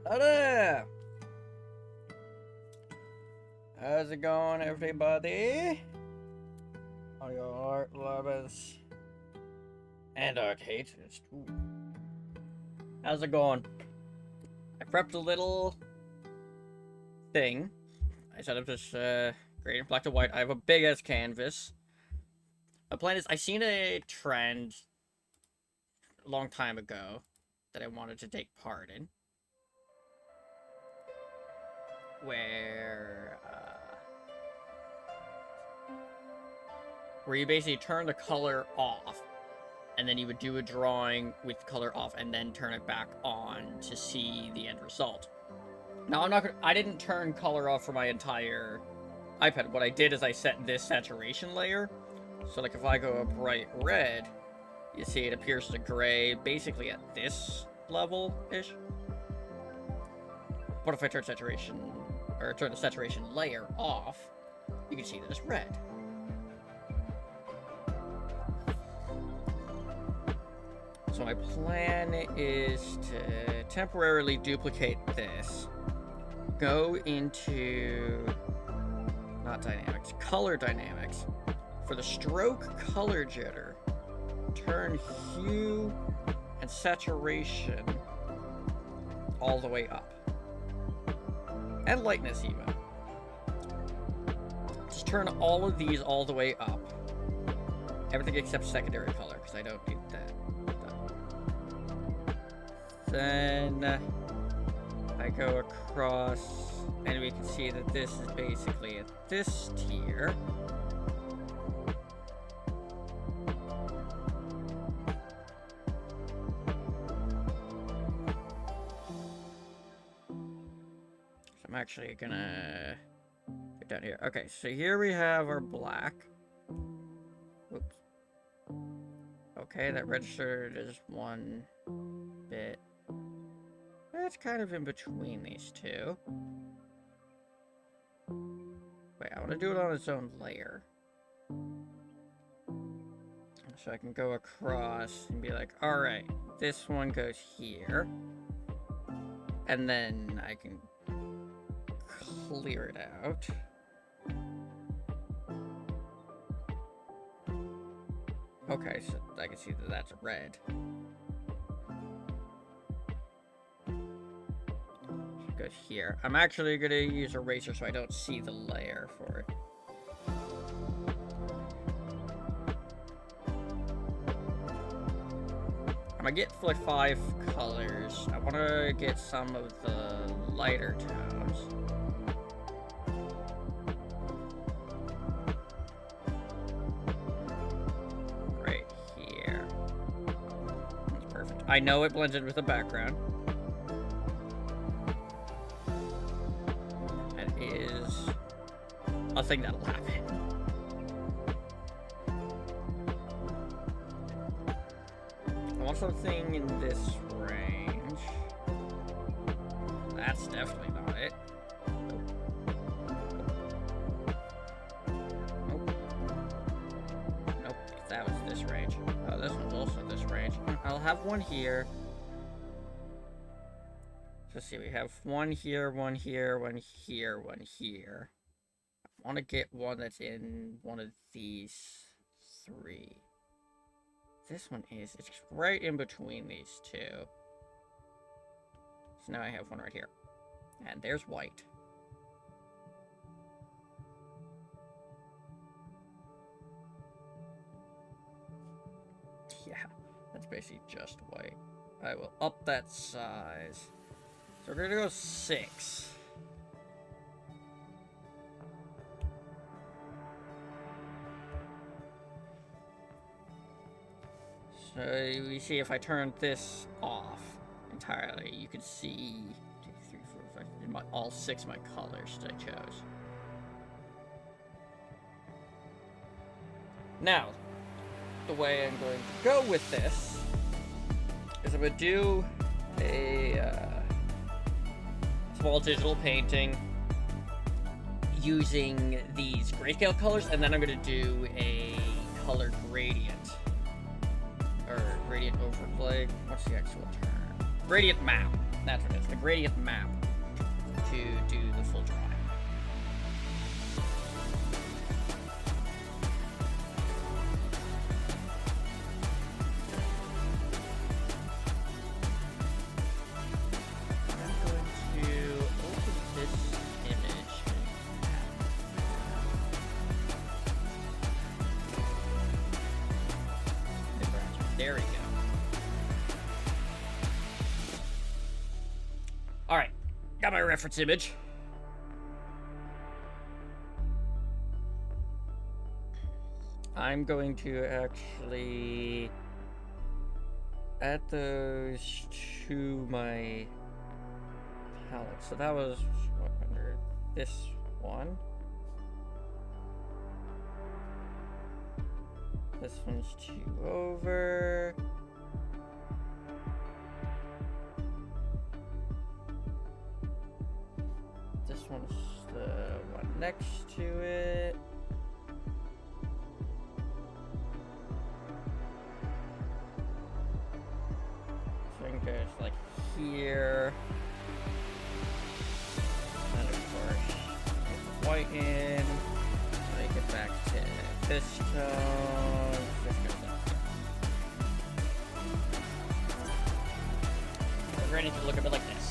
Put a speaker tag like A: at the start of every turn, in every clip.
A: Hello! How's it going, everybody? All your art lovers and art haters, too. How's it going? I prepped a little thing. I set up this gradient black to white. I have a big ass canvas. The plan is, I seen a trend a long time ago that I wanted to take part in, where you basically turn the color off, and then you would do a drawing with the color off, and then turn it back on to see the end result. Now, I didn't turn color off for my entire iPad. What I did is I set this saturation layer, so like if I go a bright red, you see it appears to gray basically at this level-ish. But if I turn saturation, or turn the saturation layer off, you can see that it's red. So my plan is to temporarily duplicate this, go into, not dynamics, color dynamics. For the stroke color jitter, turn hue and saturation all the way up. And lightness even. Just turn all of these all the way up. Everything except secondary color, because I don't need that. Then I go across, and we can see that this is basically at this tier. I'm actually gonna get down here. Okay, so here we have our black. Whoops. Okay, that registered as one bit. It's kind of in between these two. Wait, I want to do it on its own layer. So I can go across and be like, alright, this one goes here. And then I can clear it out. Okay, so I can see that that's red. It goes here. I'm actually going to use a eraser so I don't see the layer for it. I'm going to get like 5 colors. I want to get some of the lighter tones. I know it blends in with the background. That is a thing that'll happen. I want something in this range. That's definitely not it. Nope. Nope, that was this range. Oh, this one's also this range. I'll have one here. Let's see, we have one here, one here, one here, one here. I want to get one that's in one of these 3. This one is, it's right in between these 2. So now I have one right here. And there's white. Yeah. That's basically just white. I will up that size. So we're gonna go 6. So we see if I turn this off entirely, you can see 2, 3, 4, 5, all 6 of my colors that I chose. Now, the way I'm going to go with this is I'm going to do a small digital painting using these grayscale colors, and then I'm going to do a color gradient, or gradient overlay. What's the actual term? Gradient map. That's what it is. The gradient map to do the full drawing. I'm going to open this image. There we go. Alright, got my reference image. I'm going to actually add those to my palette. So that was what, under this one. This one's 2 over. This one's the one next to it. So I can go to like here. And of course, get white in. Make it back to this tone. This goes up here. We're going to look a bit like this.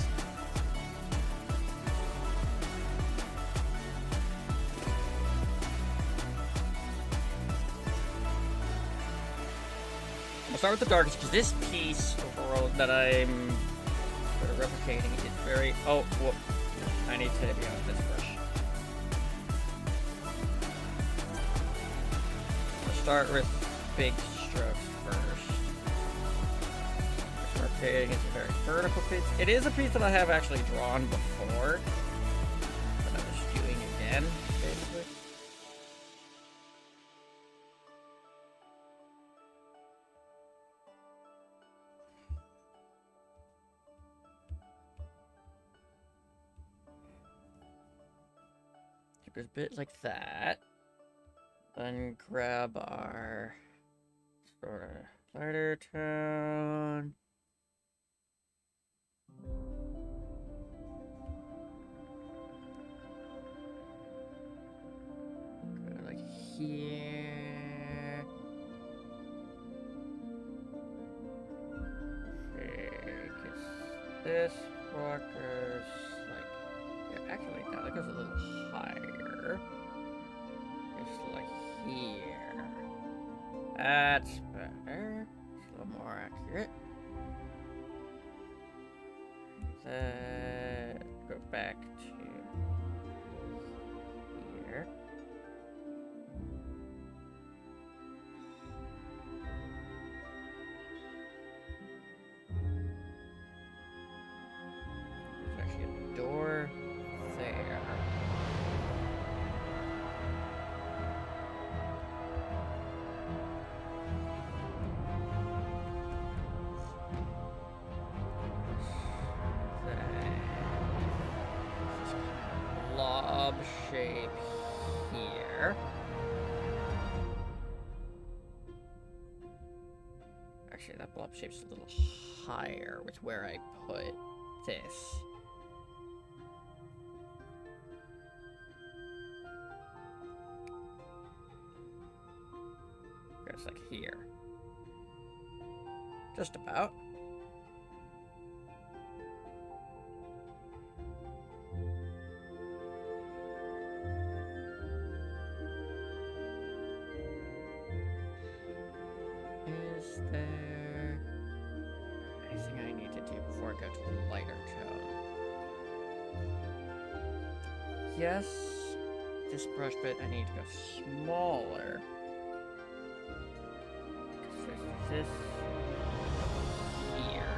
A: I'll start with the darkest because this piece overall that I'm sort of replicating is very. Oh, whoop. I need to be on this brush. I'll start with big strokes first. This rotating is a very vertical piece. It is a piece that I have actually drawn before, but I'm just doing again, basically. Keep it a bit like that. Then grab our sort of lighter tone. Go like here. Okay, 'cause this fucker's like, yeah, actually no, that goes a little higher. Just like here. That's better. It's a little more accurate. Then go back to here. There's actually a door there. Blob shape here. Actually, that blob shape's a little higher with where I put this. Goes like here. Just about. Is there anything I need to do before I go to the lighter tone? Yes, this brush bit I need to go smaller. 'Cause there's this here.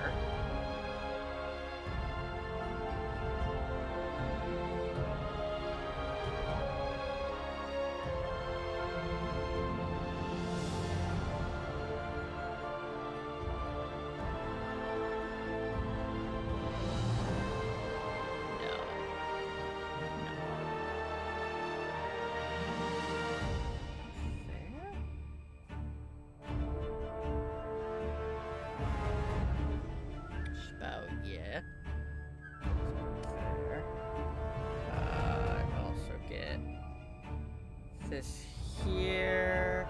A: this here.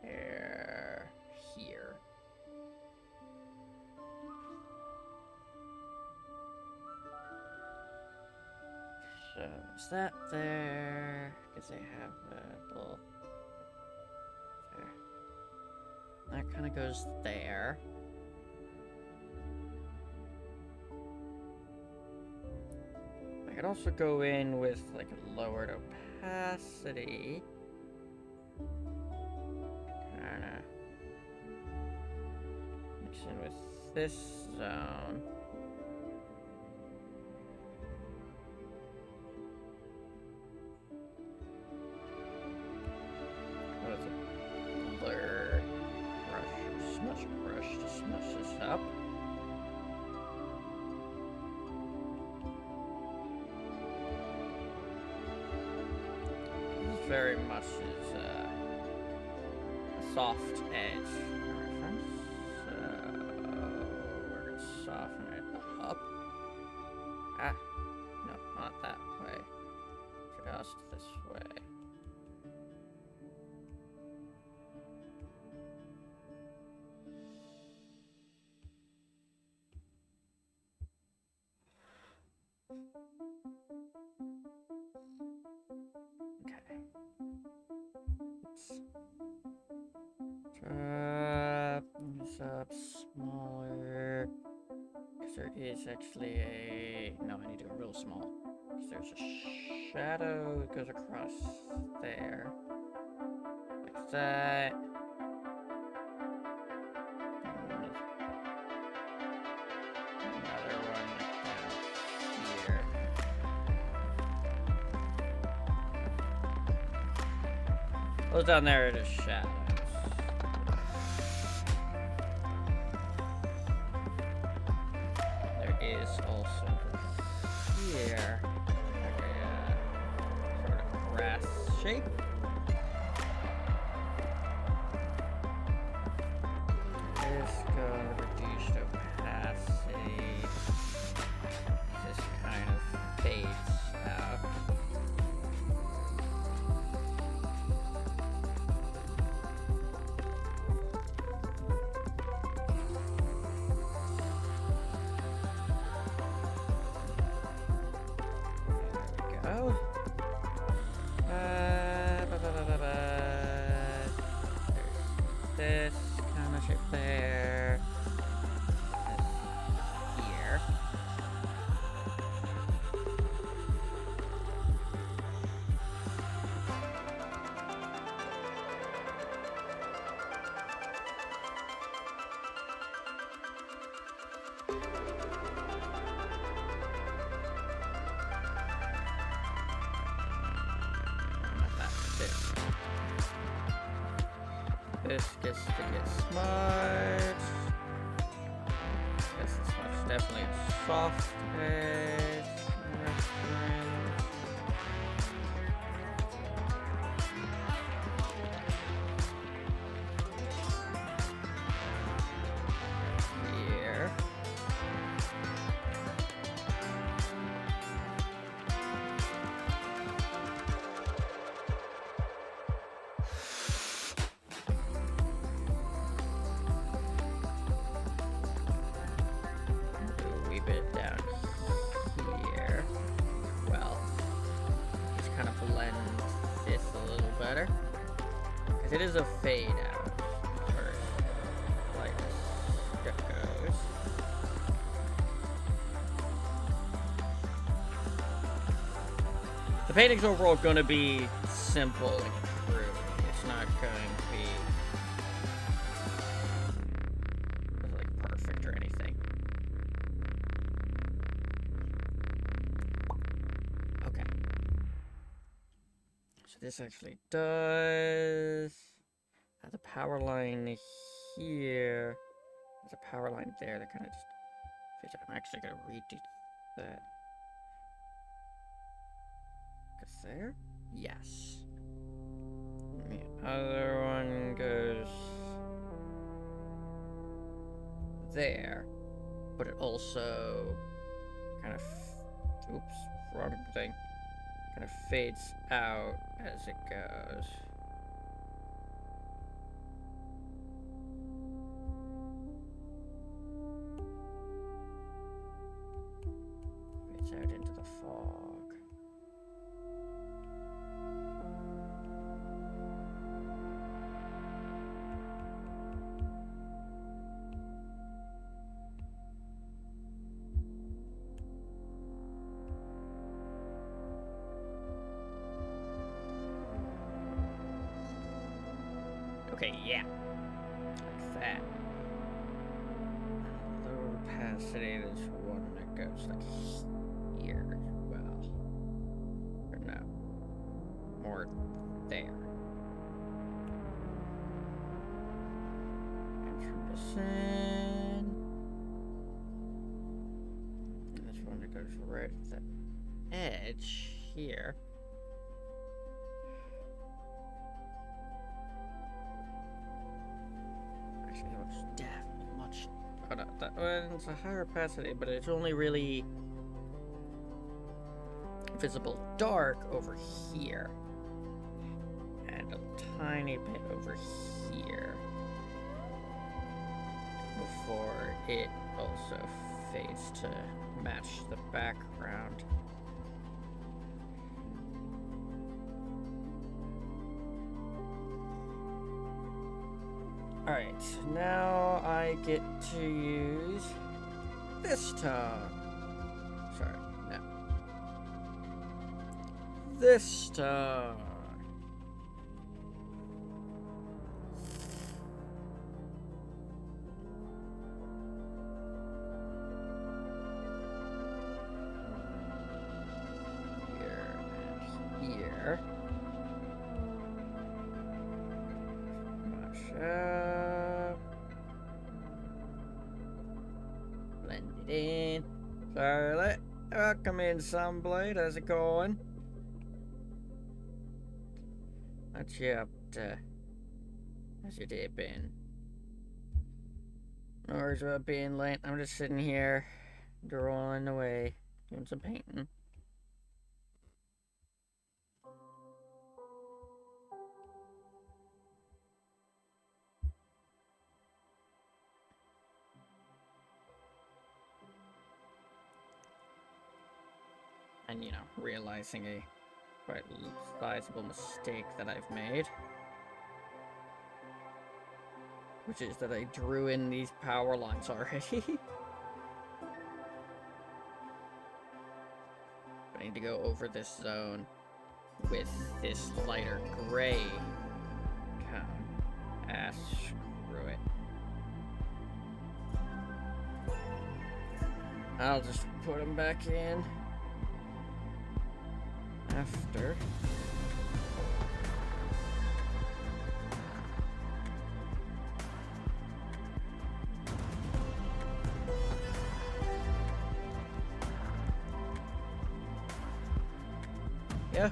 A: Here. Here. So is that there? Because they have a little there. That kind of goes there. I could also go in with like a lowered opacity. Kinda mix in with this zone. What is it? Blur brush, smush brush to smush this up. This very much is a soft edge reference, so we're gonna soften it up. Ah, no, not that way. Just this way. Okay. Drop this up smaller. Because there is actually a... No, I need to go real small. Because there's a shadow that goes across there. Like that. Another one down here. Those down there are just shadows. There is also here like a sort of grass shape. This got reduced opacity. This kind of fades out. There we go. There's this kind of shape there. This here. Not that. This gets to get smudged. This is smudged. Definitely a soft edge reference. Here. Do a wee bit down here. Well, just kind of blend this a little better. Because it is a fade out first. Like this goes. The painting's overall going to be simple and crude. It's not going to be like perfect or anything. Okay. So this actually does have the power line here. There's a power line there that kind of just fits. I'm actually going to redo that. Because there? Yes. other one goes there, but it also kind of, oops, wrong thing, kind of fades out as it goes. Fades out into the fog. Okay, yeah. Like that. Lower opacity, there's one that goes like here as well. Or no. More there. And from this end. And there's one that goes right at the edge here. Definitely much. Oh no, that one's a higher opacity, but it's only really visible dark over here, and a tiny bit over here before it also fades to match the background. Alright, now I get to use this tone. Sorry, no. This tone. Here and here. Much up. Blend it in. So welcome in, Sunblade. How's it going? What you up to? How's your day been? No worries about being late. I'm just sitting here, drawing away, doing some painting. And, you know, realizing a quite sizable mistake that I've made. Which is that I drew in these power lines already. I need to go over this zone with this lighter gray cone. Ah, screw it. I'll just put them back in after. Yeah,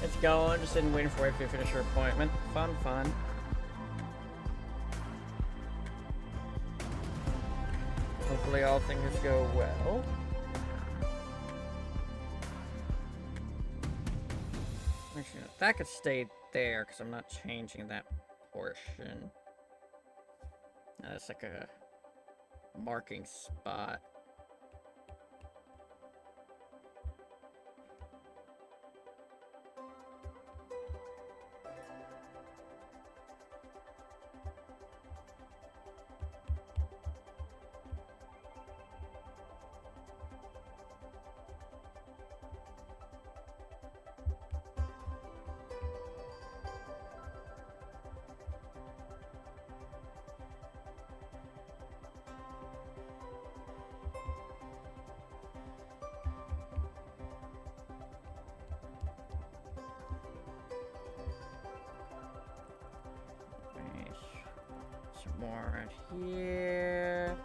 A: it's going. Just sitting waiting for it to finish her appointment. Fun, fun. Hopefully all things go well. Actually, no, that could stay there because I'm not changing that portion. That's like a marking spot. Some more right here.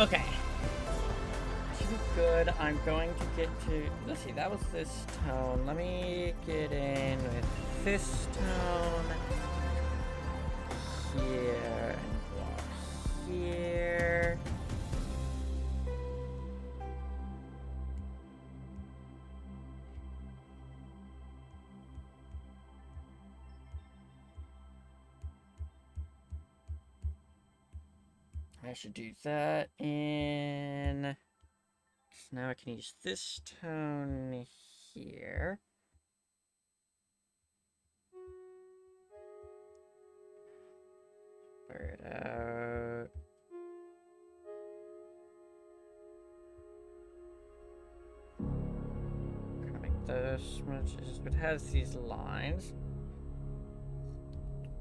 A: Okay. Good. I'm going to get to. Let's see. That was this tone. Let me get in with this tone here and walk here. I should do that in. So now I can use this tone here. Blur it out. Kind of make this much. It has these lines.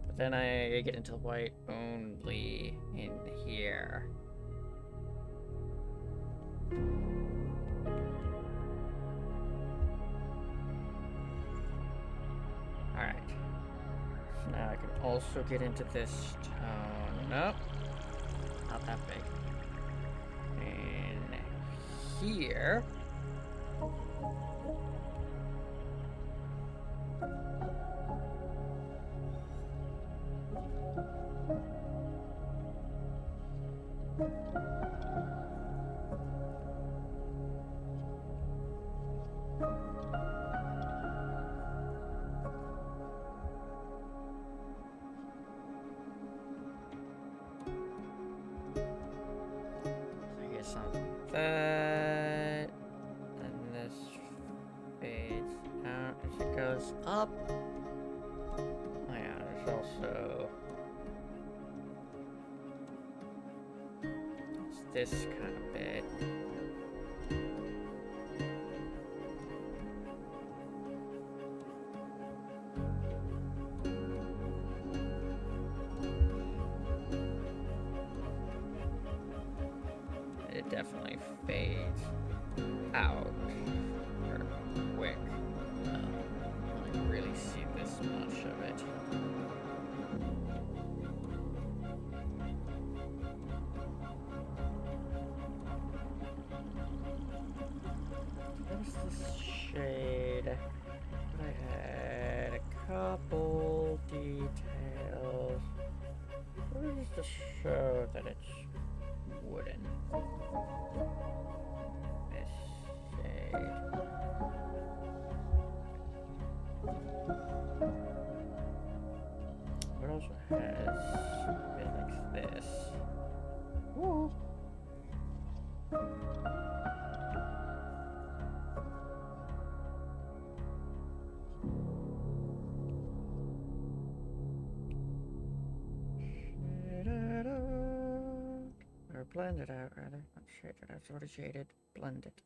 A: But then I get into white only in here. Alright. So now I can also get into this tone. Nope. Not that big. And here. That, and this fades out as it goes up. Oh yeah, there's also this kind of bit. It definitely fades out or quick. I don't really see this much of it. What's this shade? I had a couple details. What is to show that it's wooden? This shade. What also has a bit like this? Woo. Or blend it out, rather. Not shaded, I've already shaded. Blend it.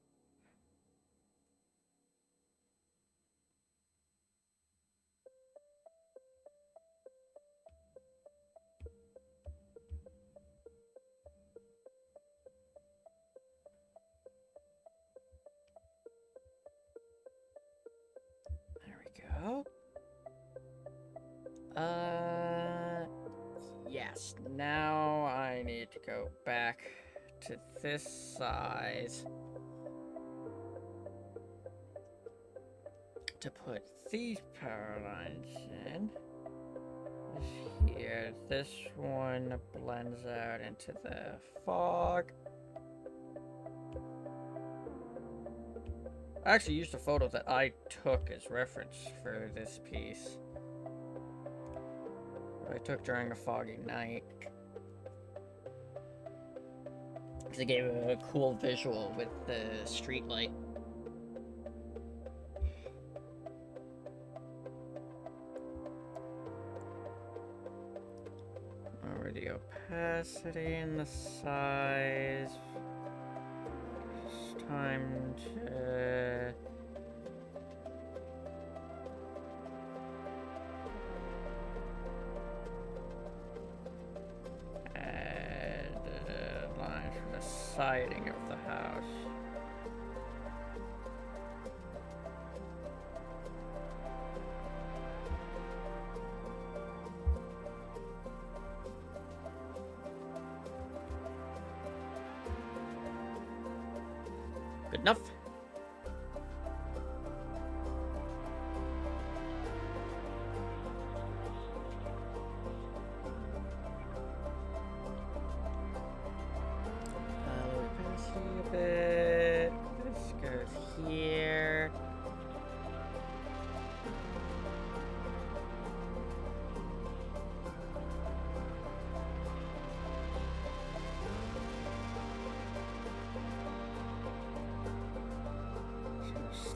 A: There we go. Yes. Now I need to go back to this size to put these power lines in. This here. This one blends out into the fog. I actually used a photo that I took as reference for this piece. I took during a foggy night. Because it gave a cool visual with the street light. Lower the opacity and the size. It's time to... siding of the house. Good enough. We can see a bit. This goes here.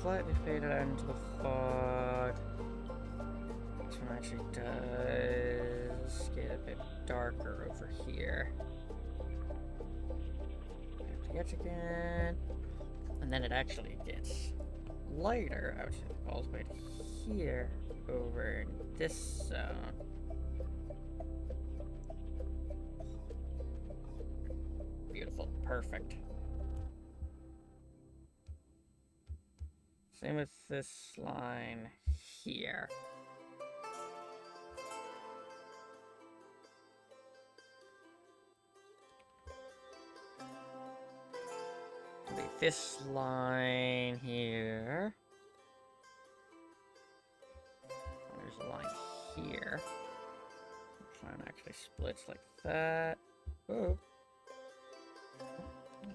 A: Slightly faded out into the fog. This one actually does get a bit darker over here. Yet again. And then it actually gets lighter out all the way to here over in this zone. Beautiful. Perfect. Same with this line here. This line here. There's a line here. The line actually splits like that. Oh. I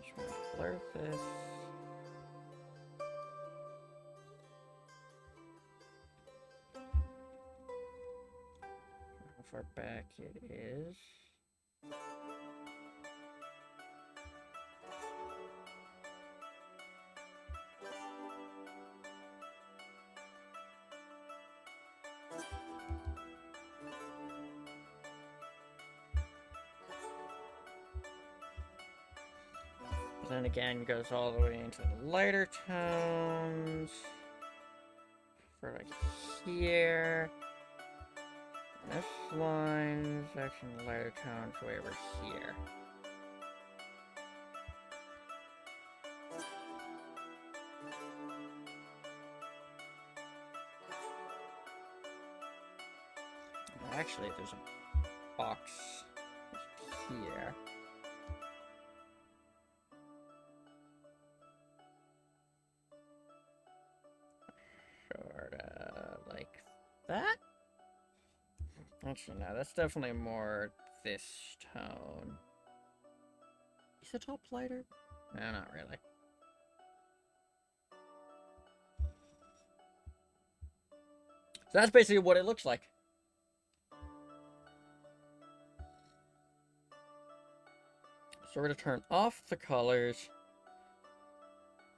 A: just want to blur this. How far back it is. Then again goes all the way into the lighter tones for like here. This line is actually in the lighter tones way over here. And actually, there's a box here. Like that? Actually, no, that's definitely more this tone. Is the top lighter? No, not really. So that's basically what it looks like. So we're going to turn off the colors.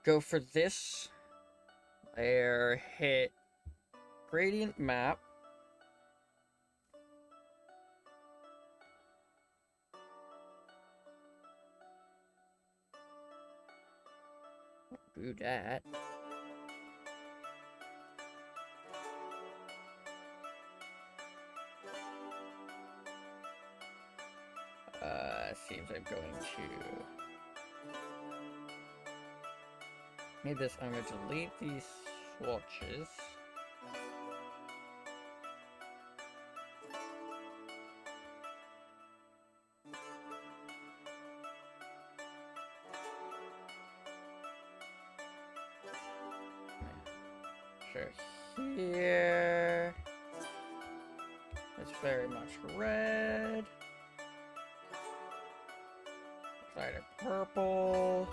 A: Go for this layer, hit gradient map. Do that. Seems I'm going to need this. I'm going to delete these swatches. Sure, here it's very much red. Lighter purple.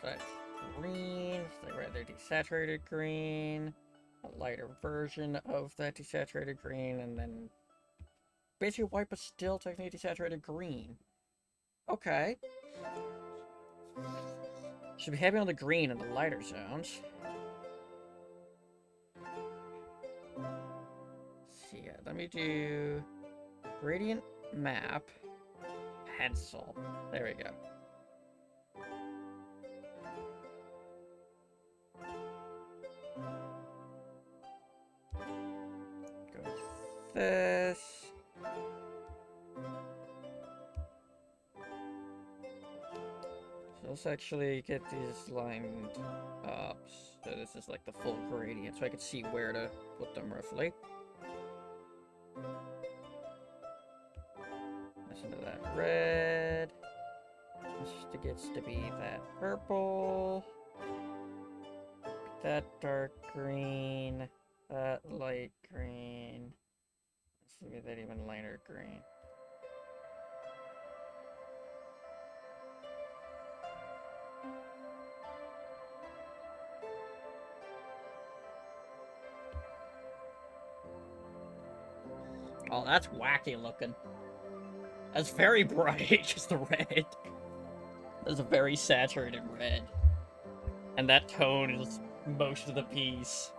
A: Lighter green. It's the rather desaturated green. A lighter version of that desaturated green, and then basically white, but still technically desaturated green. Okay. Should be heavy on the green in the lighter zones. So yeah, let me do gradient map. Pencil. There we go. Go with this. So let's actually get these lined up. So this is like the full gradient, so I can see where to put them roughly. Listen to that red. Let's gets to be that purple, that dark green, that light green. Let's get that even lighter green. Oh, that's wacky looking. That's very bright, just the red. That's a very saturated red. And that tone is most of the piece.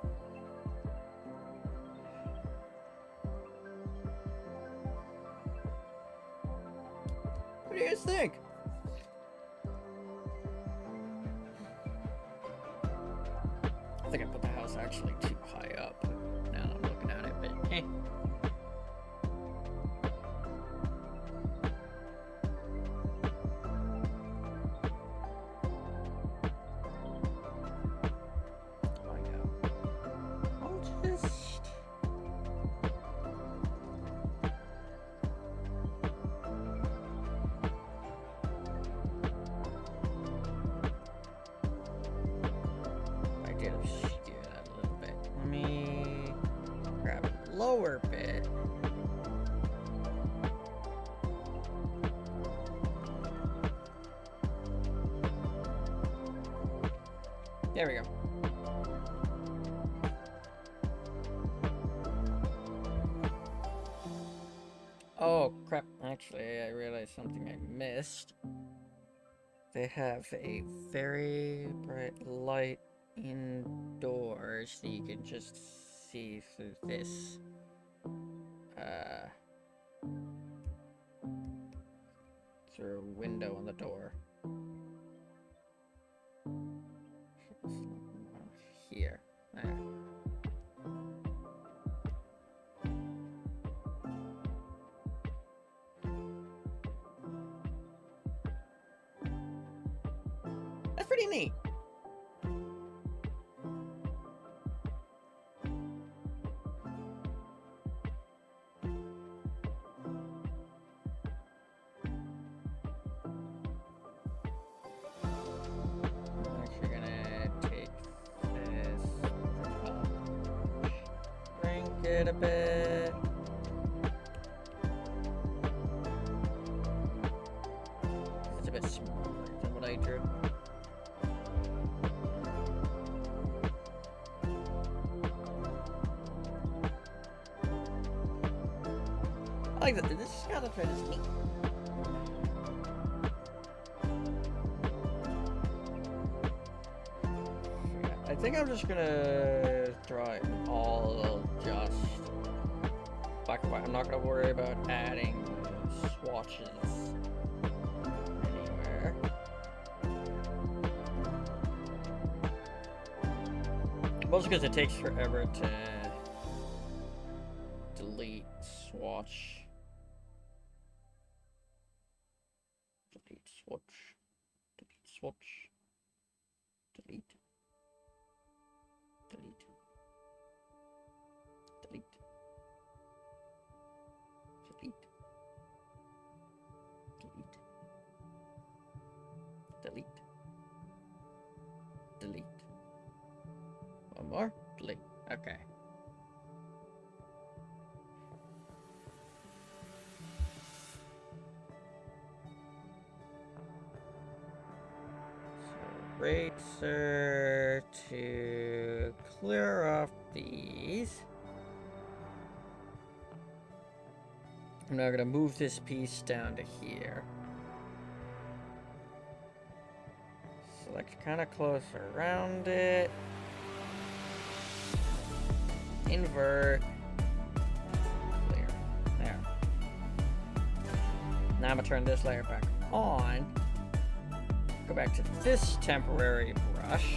A: What do you guys think? I think I put the house actually too high up. Now I'm looking at it, but eh. Lower bit. There we go. Oh crap, actually I realized something I missed. They have a very bright light indoors that you can just see through this through a window on the door. Here. There. That's pretty neat. It a bit. It's a bit smaller than what I drew. I like that. This skeleton is neat. I think I'm just gonna draw it all just black and white. I'm not gonna worry about adding swatches anywhere. Mostly because it takes forever to delete swatch. Delete swatch. Delete swatch. Delete. Delete. Delete. Delete. Delete. Delete. Delete. One more. Delete. Okay. So eraser to clear off these. I'm now gonna move this piece down to here. Select kind of close around it. Invert. Clear. There. Now I'm gonna turn this layer back on. Go back to this temporary brush.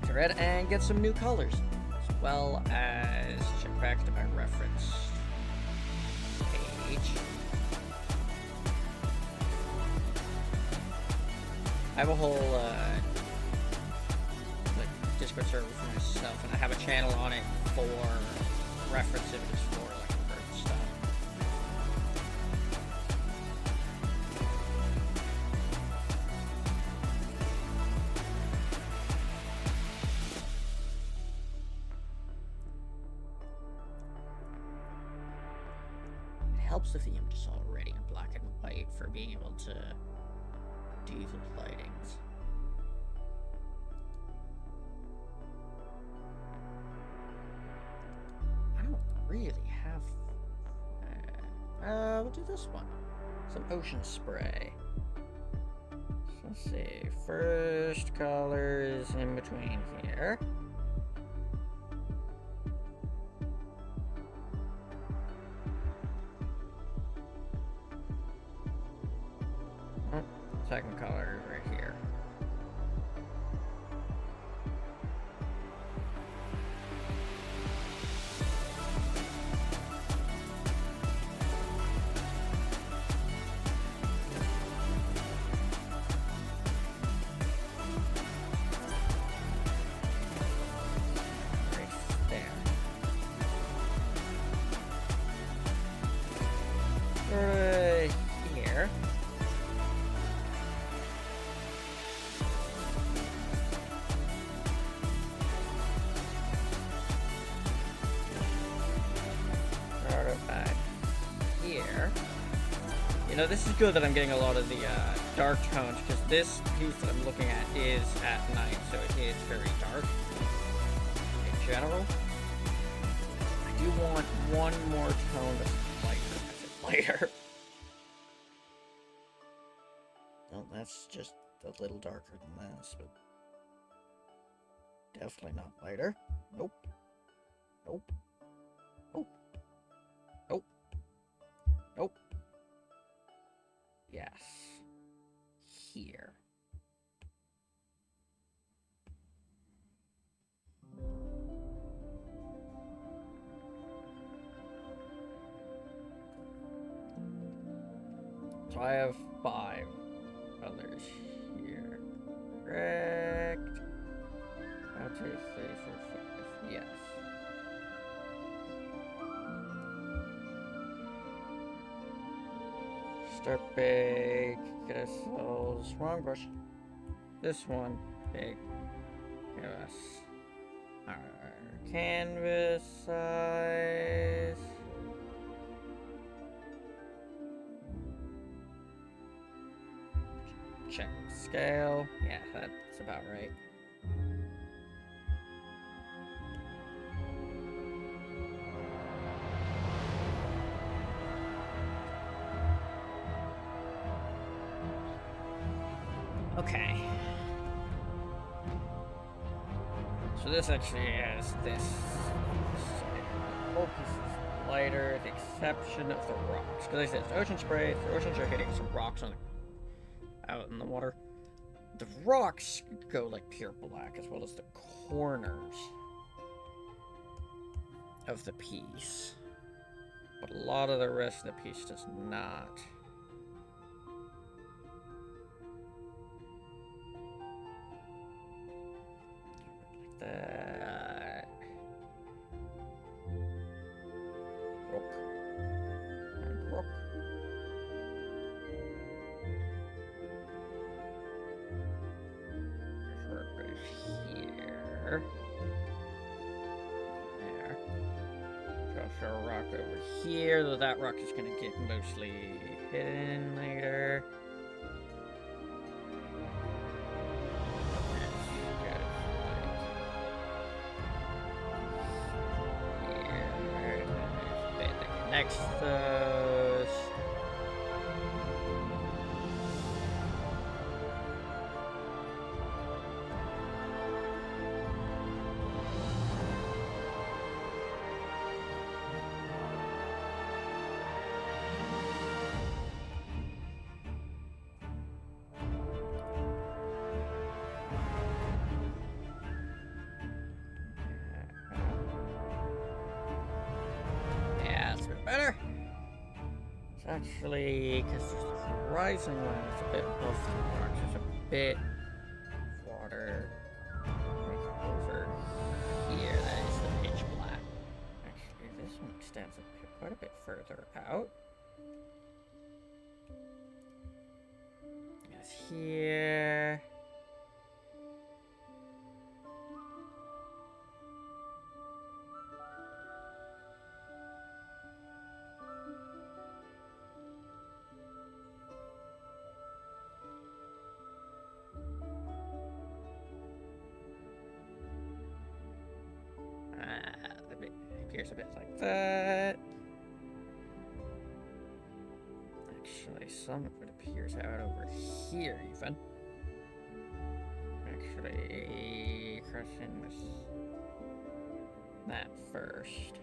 A: To red and get some new colors. As well as check back to my reference page. I have a whole like Discord server for myself, and I have a channel on it for reference images for like bird stuff. helps if the image is already in black and white for being able to do the lightings. I don't really have... we'll do this one. Some ocean spray. So let's see. First color is in between here. Second color is right here. Right there. Right here. Now this is good that I'm getting a lot of the dark tones, because this piece that I'm looking at is at night, so it is very dark in general. I do want one more tone that's lighter. Well, that's just a little darker than this, but definitely not lighter. Nope. Nope. Nope. Nope. Nope. Yes. Here. So I have 5 colors here. Correct. 1, 2, 3, 4, 5. Yes. Start big, get ourselves, wrong brush. This one, big. Give us our canvas size. Check scale. Yeah, that's about right. Okay. So this actually has this. Whole piece is lighter, the exception of the rocks. Because I said it's ocean spray, the oceans are hitting some rocks on out in the water. The rocks go like pure black, as well as the corners of the piece. But a lot of the rest of the piece does not. That rock and rock. Right here. There. So a rock over here, though that rock is gonna get mostly hidden later. Next, yeah, that's a bit better. It's actually, because the horizon line is a bit above the rocks, there's a bit of water over here. That is the pitch black. Actually, this one extends quite a bit further out. It's here. Actually, some of it appears out over here, even. Actually, crossing with that first.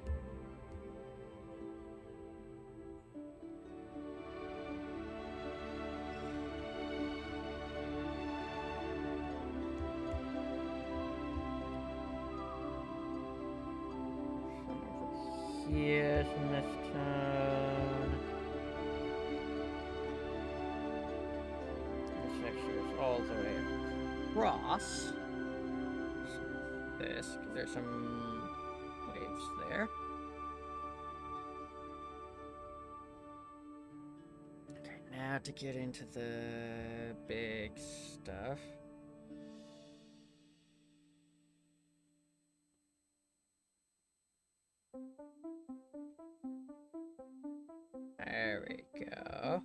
A: Yes, in this town. This actually is all the way across. This, because there's some waves there. Okay, now to get into the big stuff. There we go.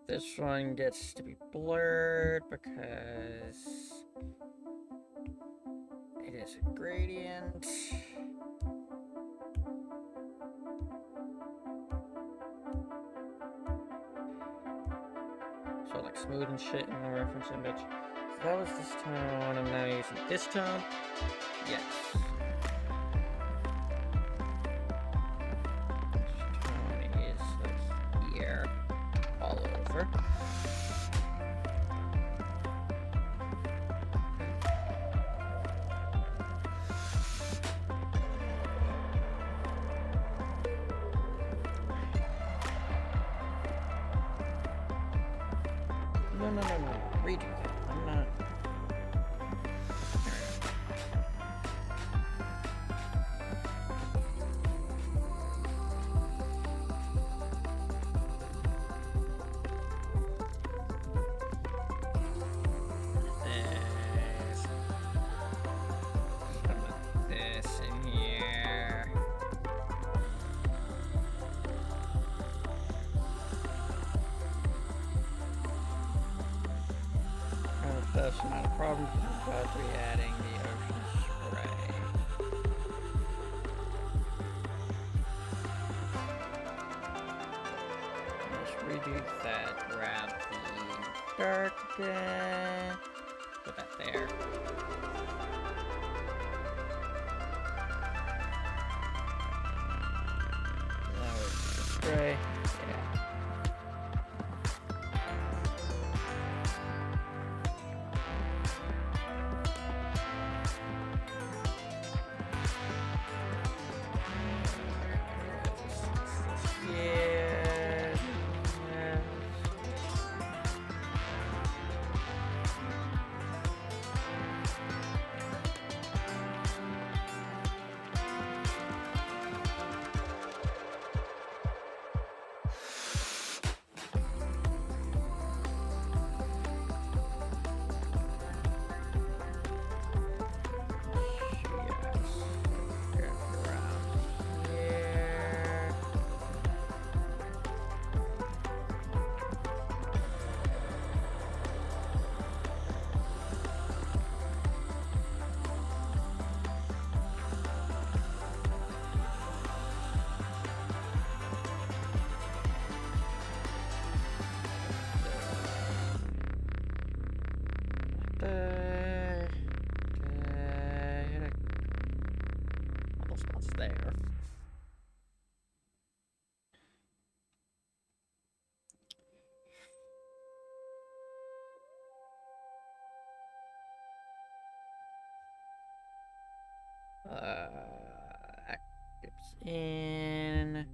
A: This one gets to be blurred because it is a gradient. So like smooth and shit in the reference image. So that was this tone, I'm now using this tone. Yes. No. Redo that. I'm not. This in here. That's not a problem because I'm about to be adding the ocean spray. Let's redo that, grab the dark again, put that there. Now it's the spray. Almost spots there. Actives in,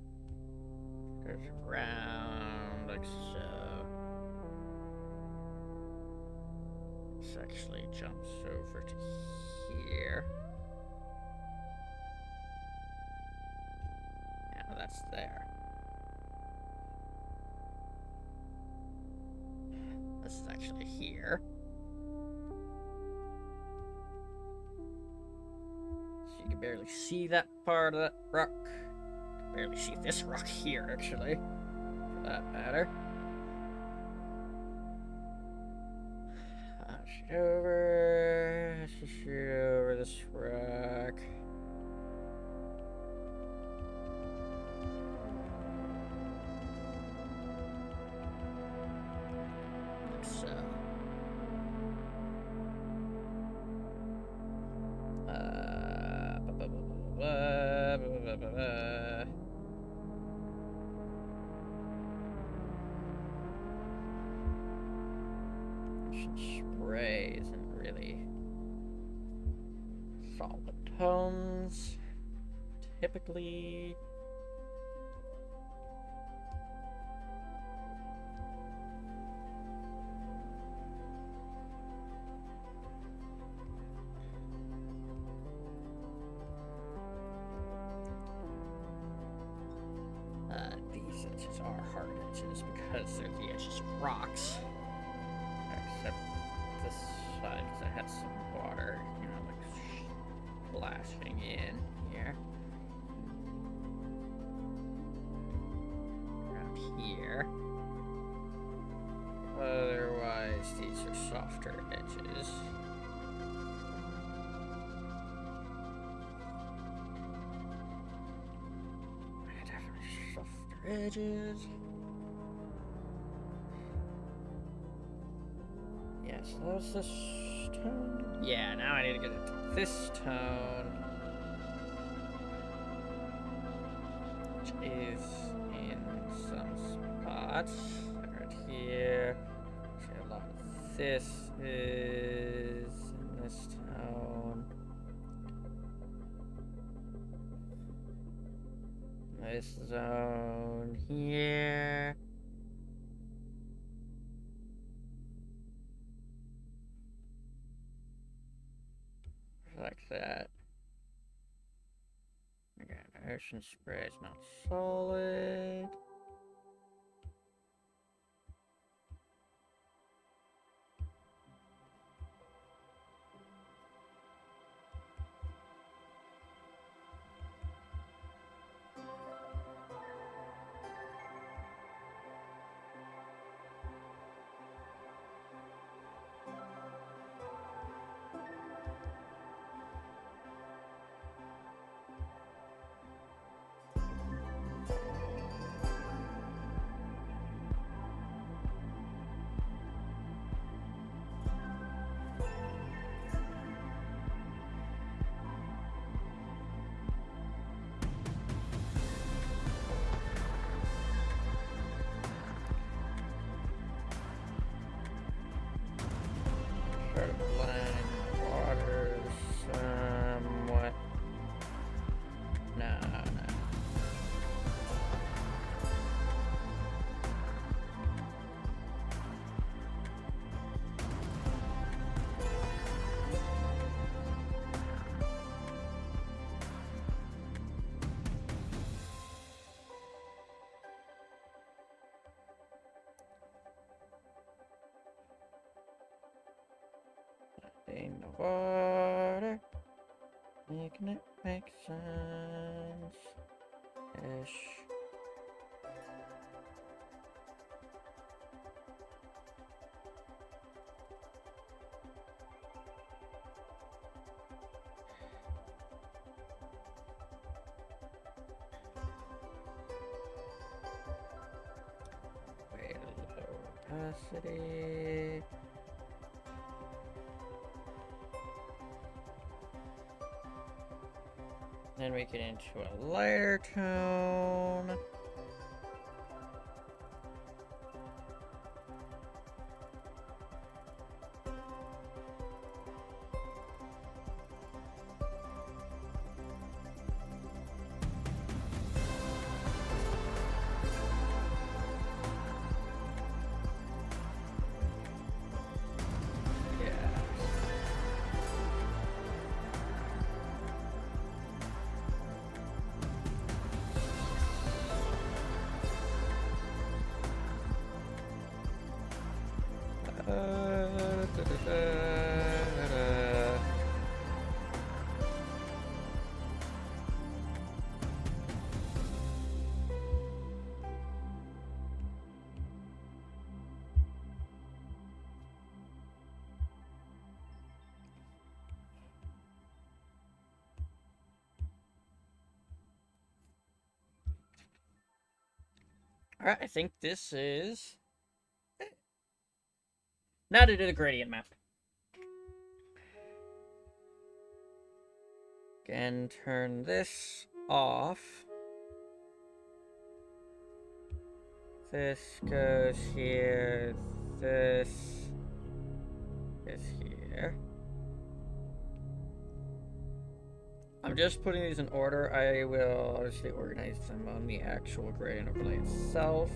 A: goes around like so. This actually jumps over to here. Now that's there. This is actually here. So you can barely see that part of that rock. You can barely see this rock here, actually, for that matter. Shoot over. Let's just shoot over this rock. so. Spray isn't really solid tones, typically. These edges are hard edges because they're the edges of rocks. Except this side, because it has some water, you know, like splashing in here. Around here. Otherwise, these are softer edges. Definitely softer edges. Yes, so that was this tone. Yeah, now I need to get into this tone, which is in some spots. Like right here. See, a lot of this is in this tone. This zone here. Like that. Again, ocean spray is not solid. Try to blend water somewhat. No. In the water, making it make sense. Ish. Way low opacity. Then we get into a lighter tone. Alright, I think this is it. Now to do the gradient map. Again, turn this off. This goes here. This is here. I'm just putting these in order. I will obviously organize them on the actual gradient overlay itself.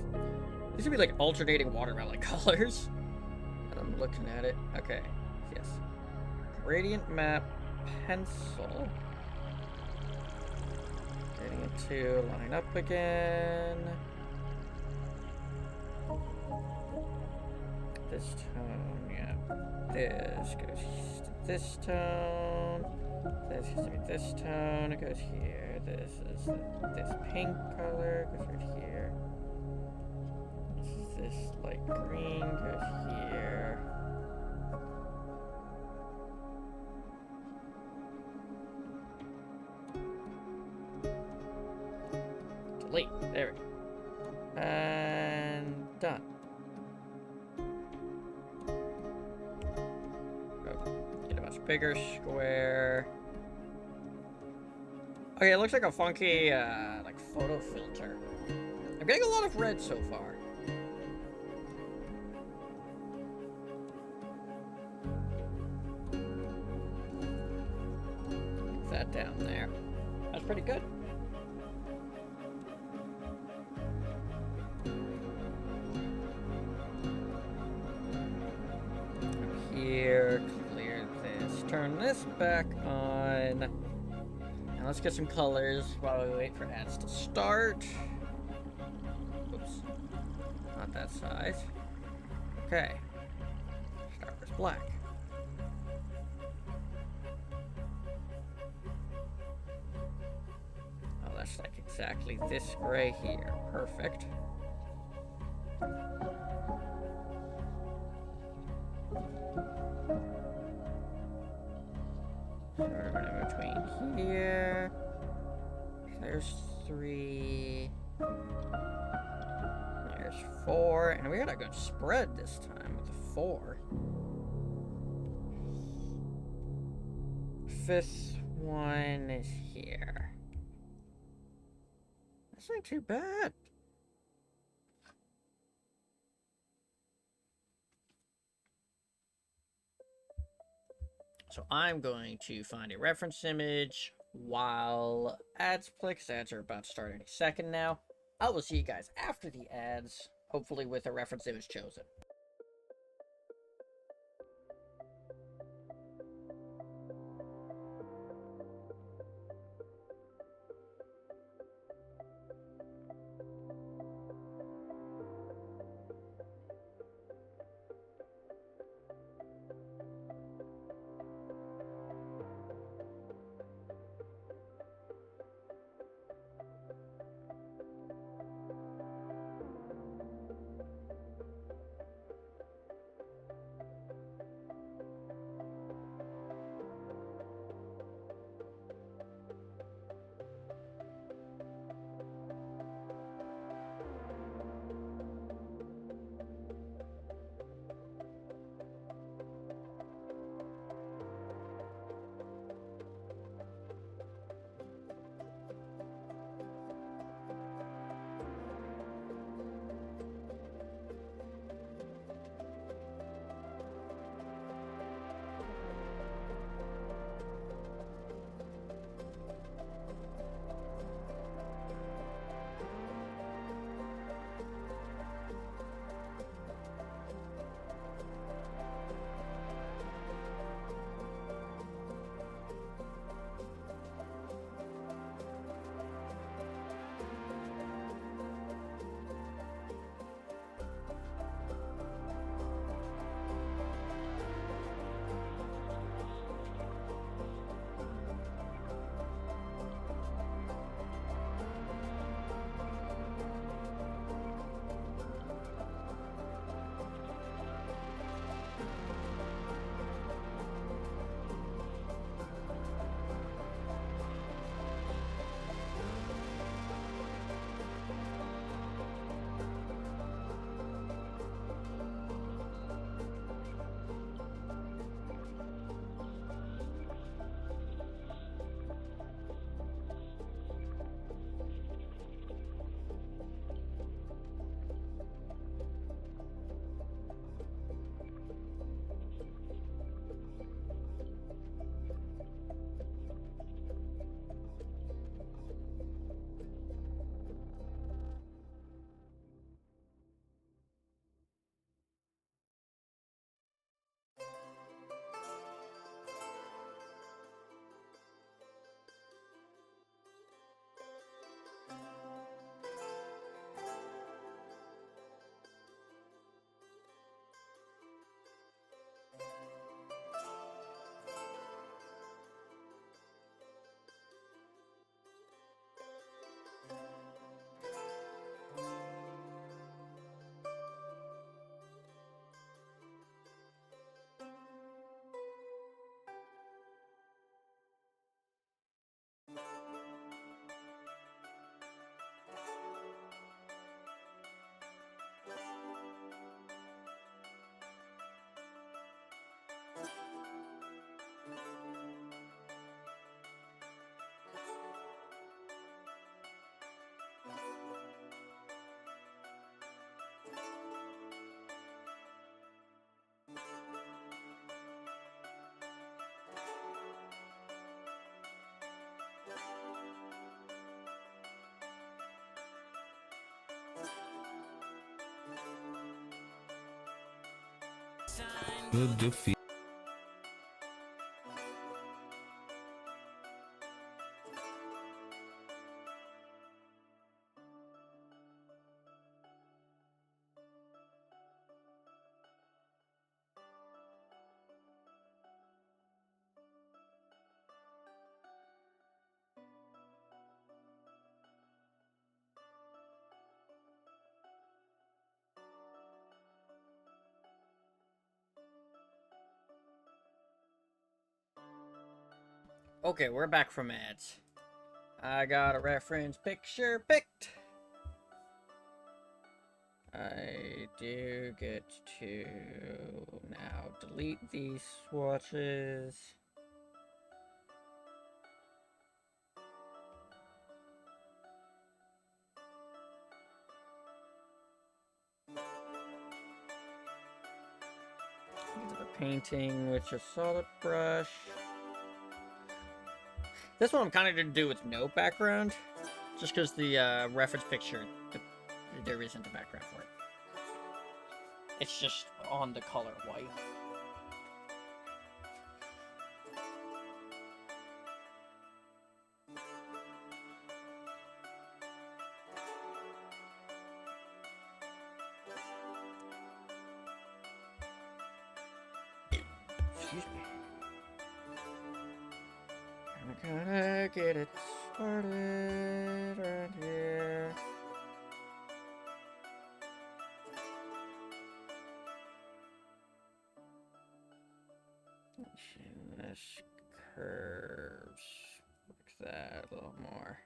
A: These would be like alternating watermelon colors. I'm looking at it. Okay. Yes. Gradient map pencil. Getting it to line up again. This tone, yeah. This goes to this tone. This has to be this tone. It goes here. This is this pink color. Goes right here. This is this light green. Goes here. Delete. There we go. And done. Get a much bigger square. Okay, it looks like a funky, like photo filter. I'm getting a lot of red so far. Get that down there. That's pretty good. Here, clear this. Turn this back on. Now let's get some colors while we wait for ads to start. Oops. Not that size. Okay. Start with black. Oh, that's like exactly this gray here. Perfect. Sort of in between here. There's 3. There's 4. And we got a good spread this time with the 4. 5th one is here. That's not too bad. So I'm going to find a reference image while ads play, because ads are about to start any second now. I will see you guys after the ads, hopefully with a reference image chosen.
B: Good defeat.
A: Okay, we're back from ads. I got a reference picture picked. I do get to now delete these swatches. Get to the painting with a solid brush. This one I'm kind of going to do with no background, just because the reference picture, there isn't a background for it. It's just on the color white. Excuse me. I'm gonna get it started right here. This curves like that a little more.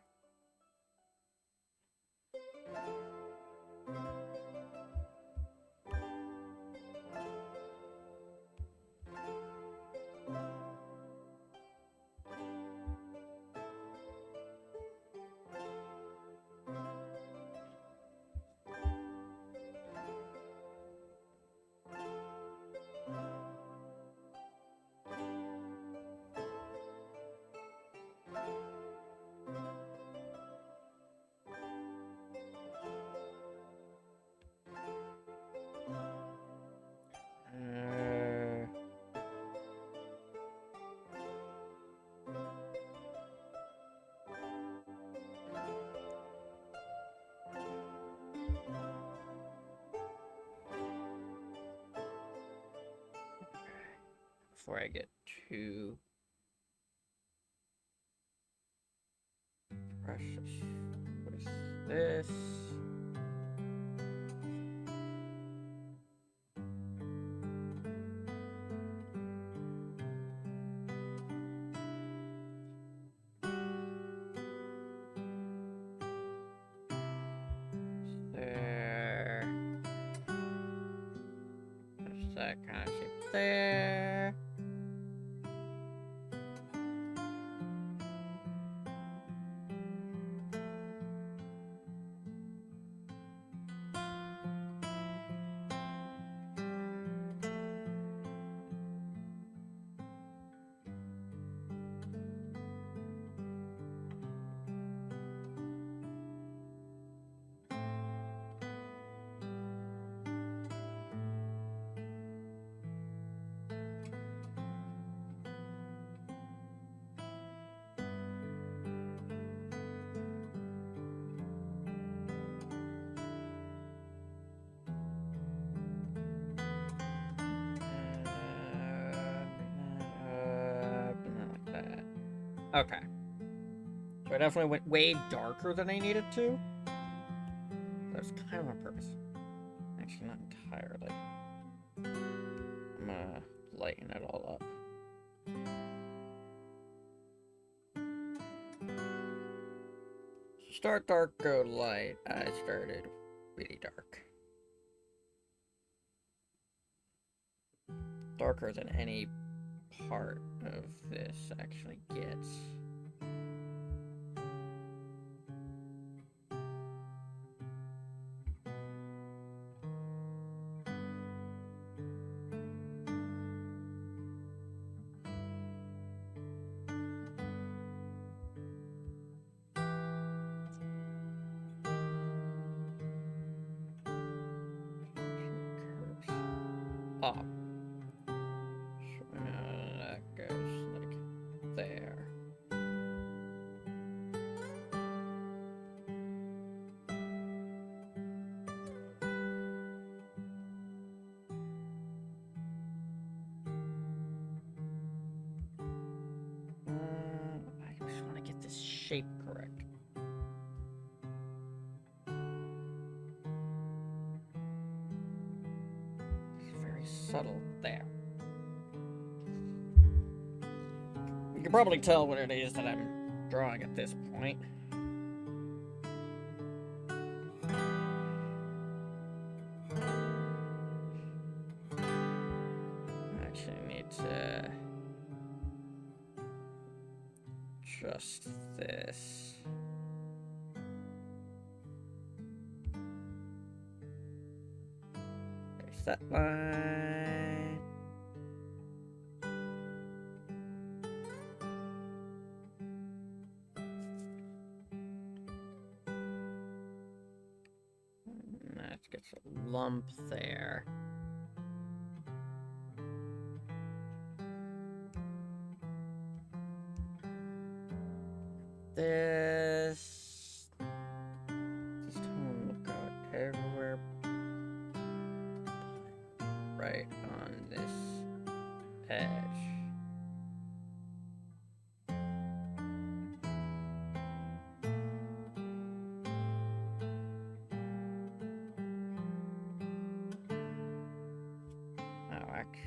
A: Before I get too precious with this. There. There's that kind of shape there. Like that. Okay. So I definitely went way darker than I needed to. That's kind of on purpose. Actually, not entirely. I'm gonna lighten it all up. Start dark, go light. I started really dark. Darker than any part of this actually gets. Curves up. shape correct. It's very subtle there. You can probably tell what it is that I'm drawing at this point. Just this. There's that line. That gets a lump there. This tone will go everywhere right on this edge. Oh, actually.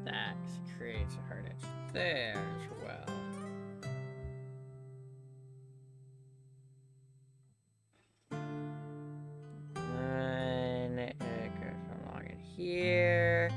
A: That creates a hard edge there as well. Then it goes along in here.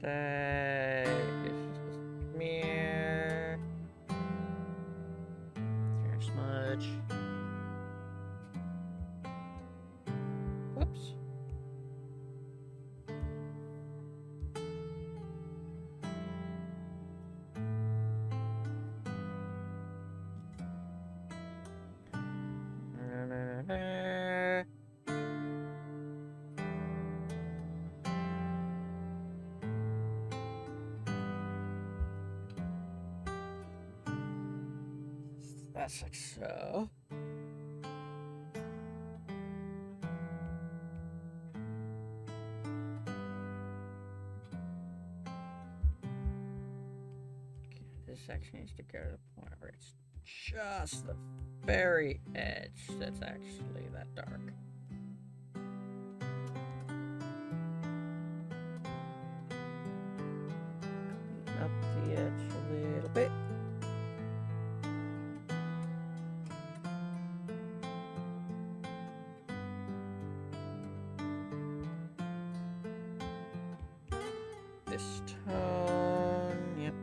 A: That is just a smear. Fair smudge. Whoops. That's like so. Okay, this section needs to go to the point where it's just the very edge that's actually that dark. Clean up the edge a little bit. This tone, yep.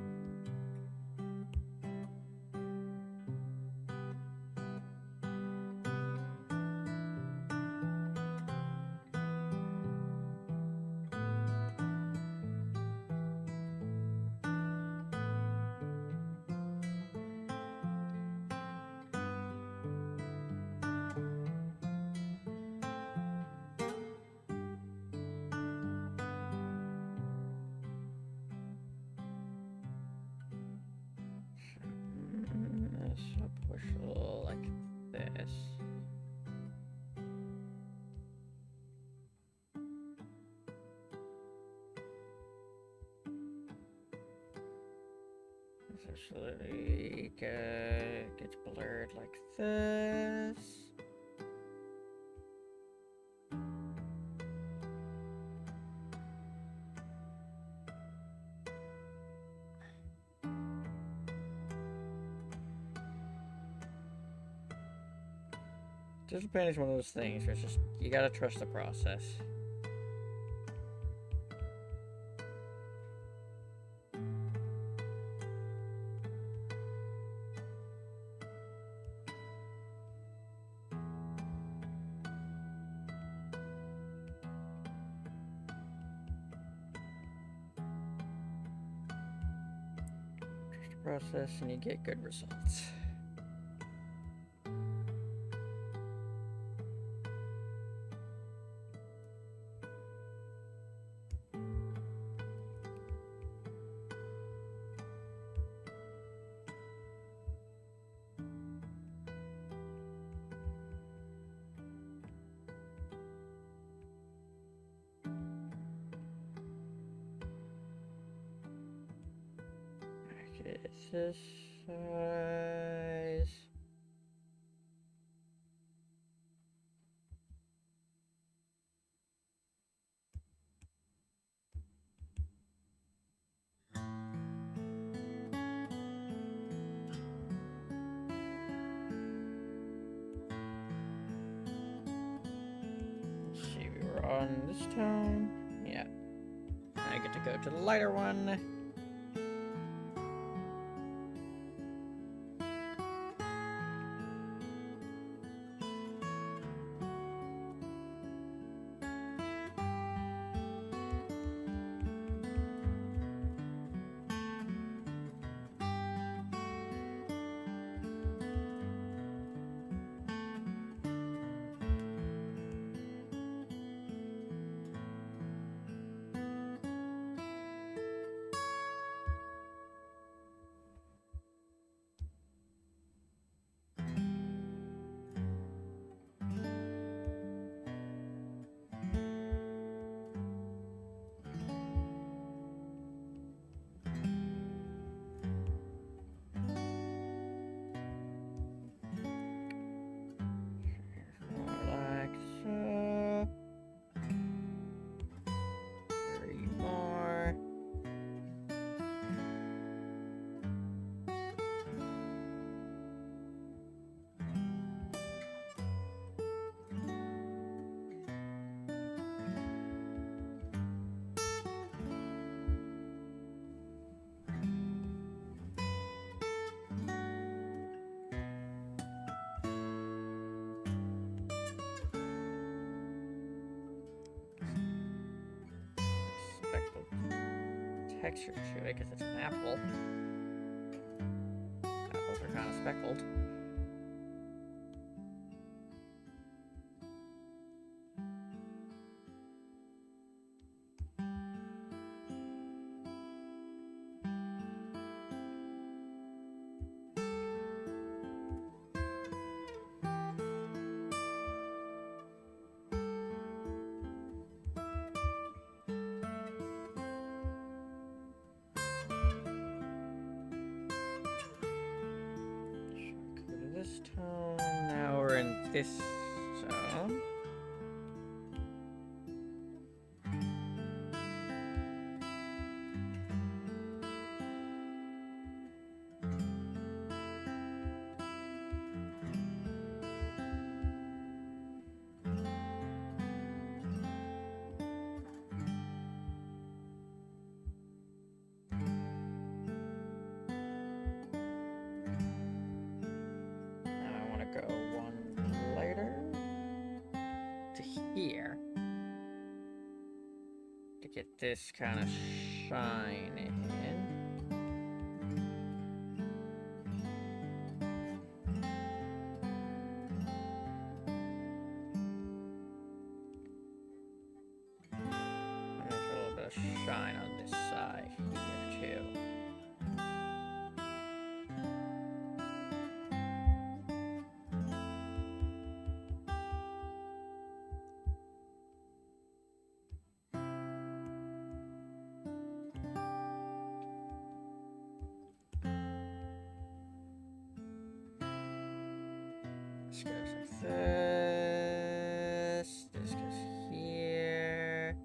A: So push a little like this. This actually gets blurred like this. Digital painting is one of those things where it's just, you gotta trust the process. process and you get good results. Okay, it's this size. Let's see, we were on this tone. Yeah. I get to go to the lighter one. Like so. 3 more. Speckled texture to it because it's an apple. Apples are kind of speckled. Go to this tone. Now we're in this zone. Now I want to go one lighter to here to get this kind of shine in. And there's a little bit of shine on this side here too. This goes like this. This goes here.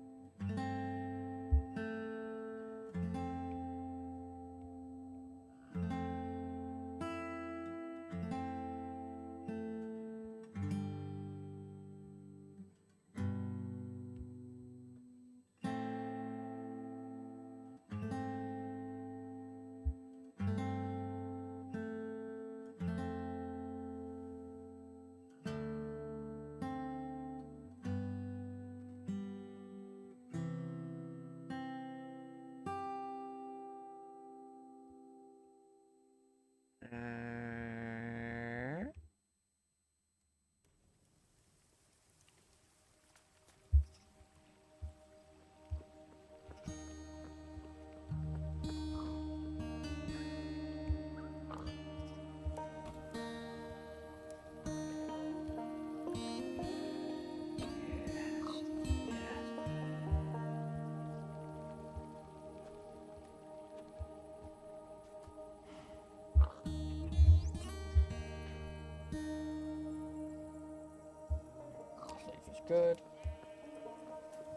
A: good.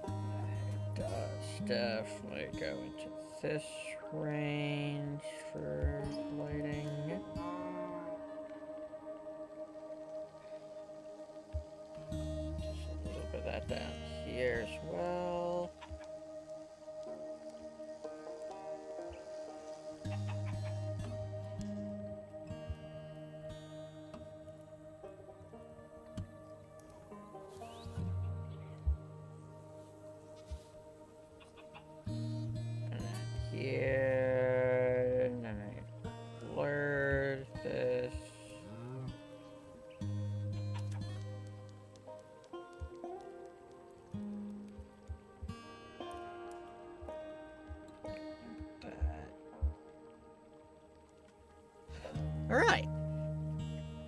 A: It does definitely go into this range for lighting. Just a little bit of that down here as well. Here, and then I blur this. All right,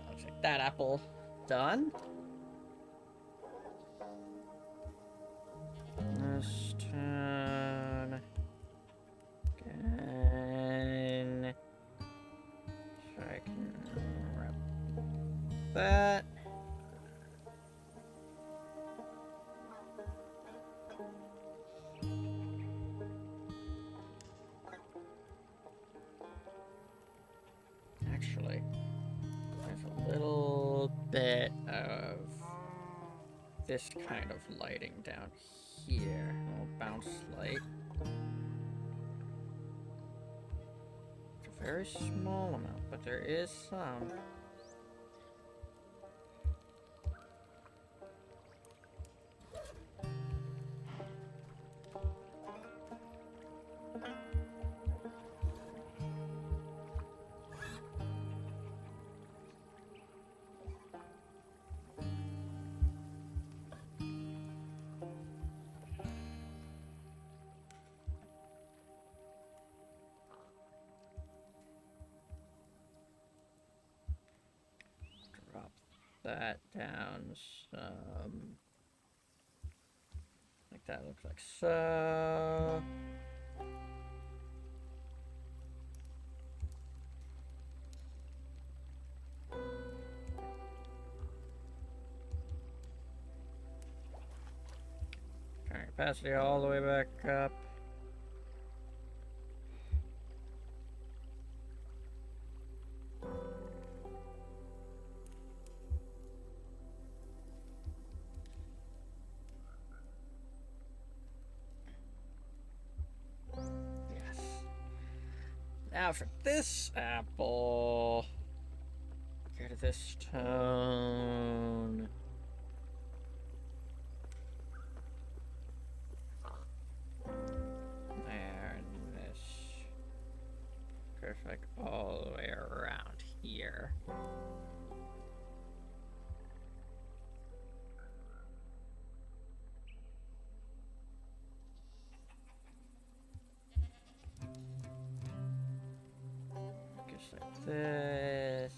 A: looks like that apple done. This turn again, so I can wrap that. Actually, there's a little bit of this kind of lighting down here. A little bounce light. It's a very small amount, but there is some. That down some, like that looks like so. Turn opacity all the way back up. Now for this apple, go to this tone. There, and this. Perfect all the way around here. Like this.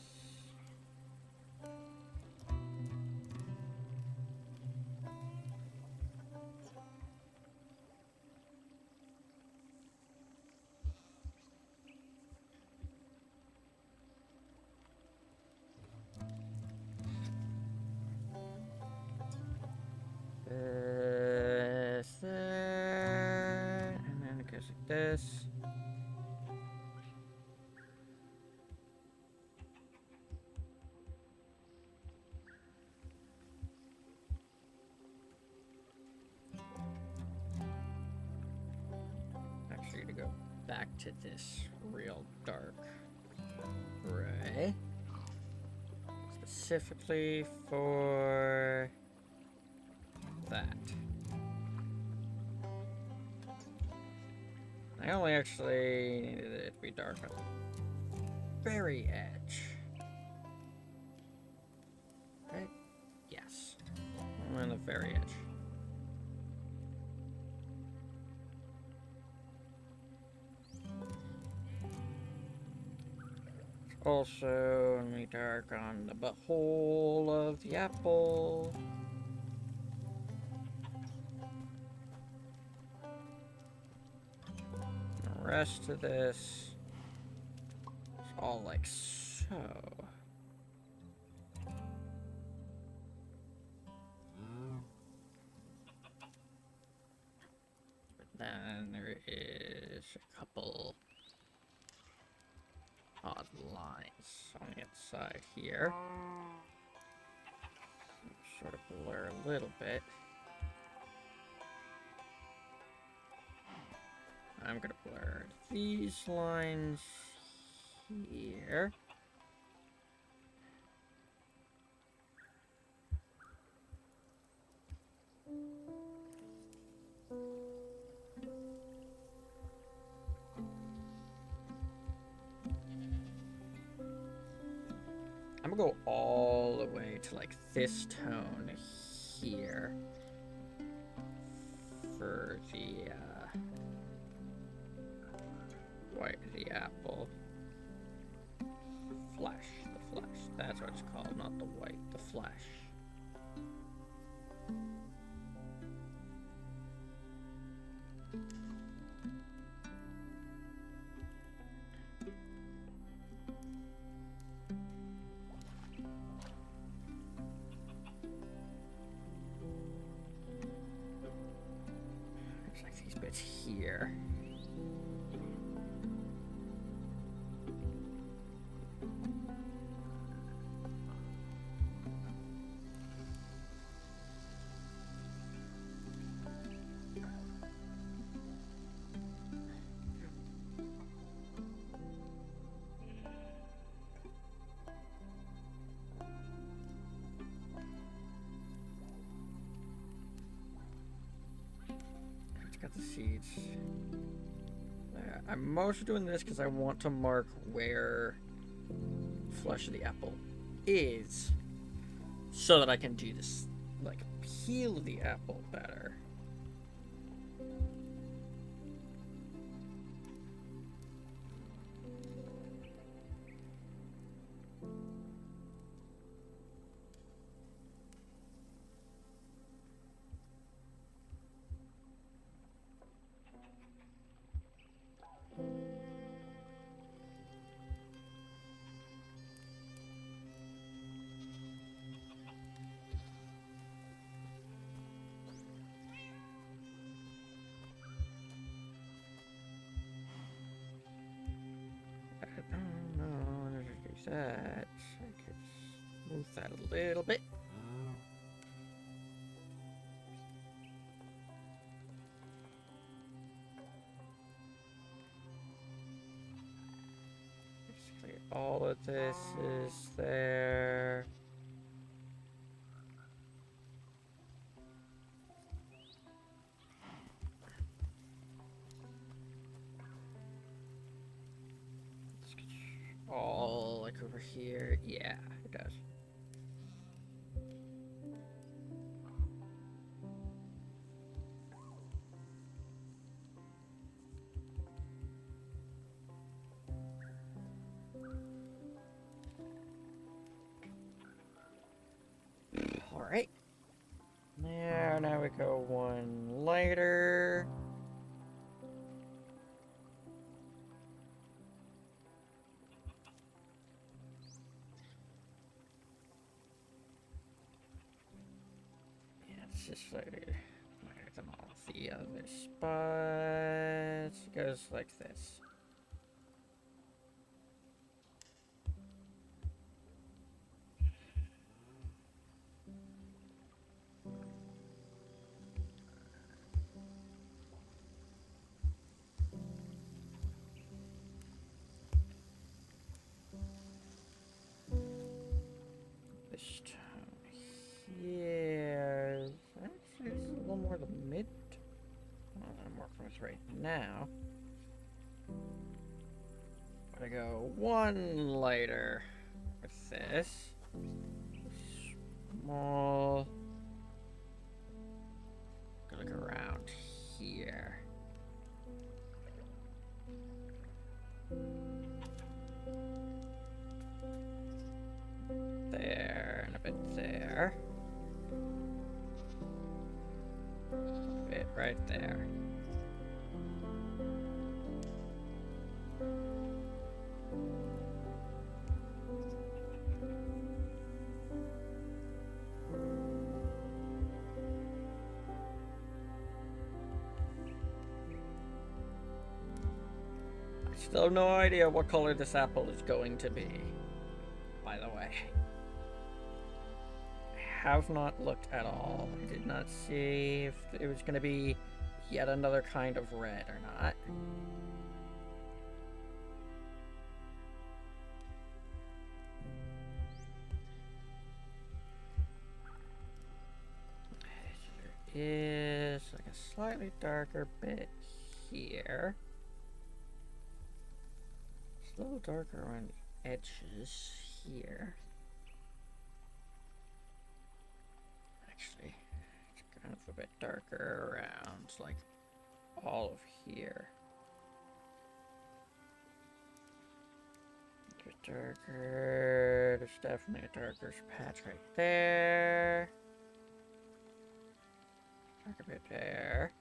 A: There, and then it goes like this. To go back to this real dark gray, specifically for that. I only actually needed it to be dark on the very edge. Right? Yes. On the very edge. Also, only dark on the butthole of the apple. The rest of this is all like so. then there is a couple odd lines on the outside here. Sort of blur a little bit. I'm gonna blur these lines here. I'm gonna go all the way to like this tone here for the white of the apple. Flesh, the flesh. That's what it's called, not the white, the flesh. There's like these bits here. Got the seeds. I'm mostly doing this because I want to mark where flesh of the apple is, so that I can do this, like, peel the apple better. That I could move that a little bit. Basically, all of this is there. All like over here. Yeah, it does. All right. There, now we go one lighter. Just like them all the other spots. It goes like this. This tone here. Actually, it's a little more the mid. I'm working with right now. Gotta go one lighter with this. Small. Gotta look around here. There, and a bit there. A bit right there. Still no idea what color this apple is going to be, by the way. I have not looked at all. I did not see if it was going to be yet another kind of red or not. There is like a slightly darker bit here. It's a little darker around the edges here. Actually, it's kind of a bit darker around like all of here. A bit darker. There's definitely a darker patch right there. Darker bit there.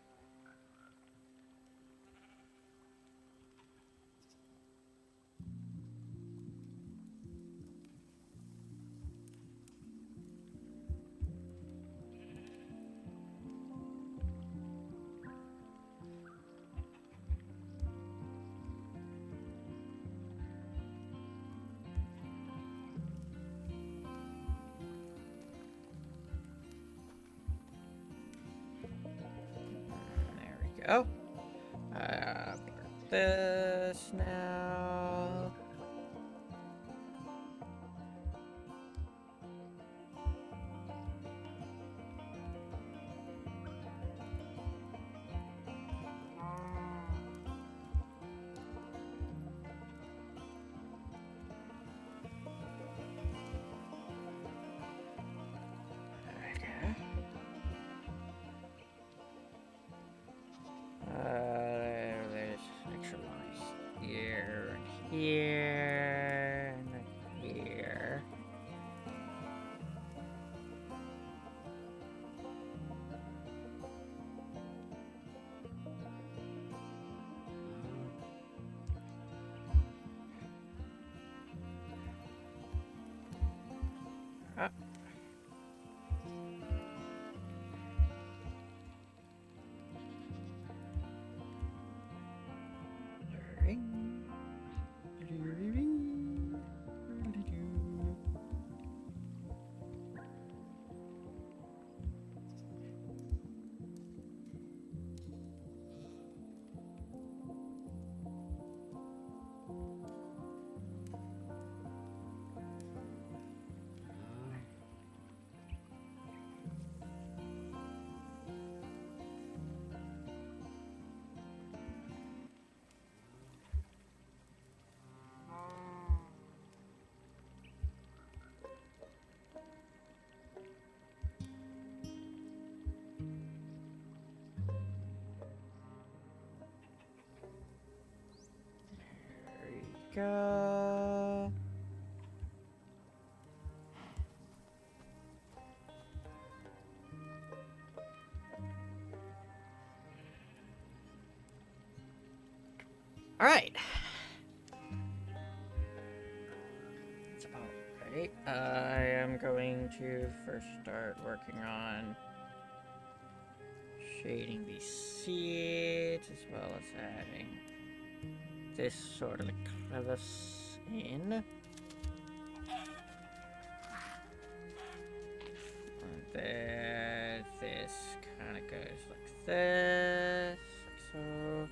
A: Go. Blur this now. There's extra lines here and here and here. Ah. Go. All right. That's about right. I am going to first start working on shading these seeds as well as adding this sort of crevice in. And then this kind of goes like this, like so.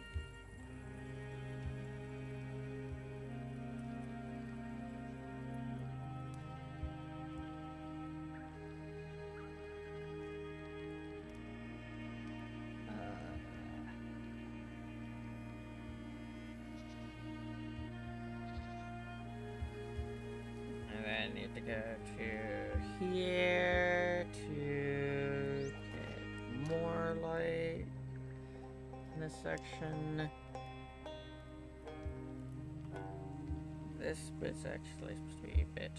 A: Need to go to here to get more light in this section. This bit's actually supposed to be a bit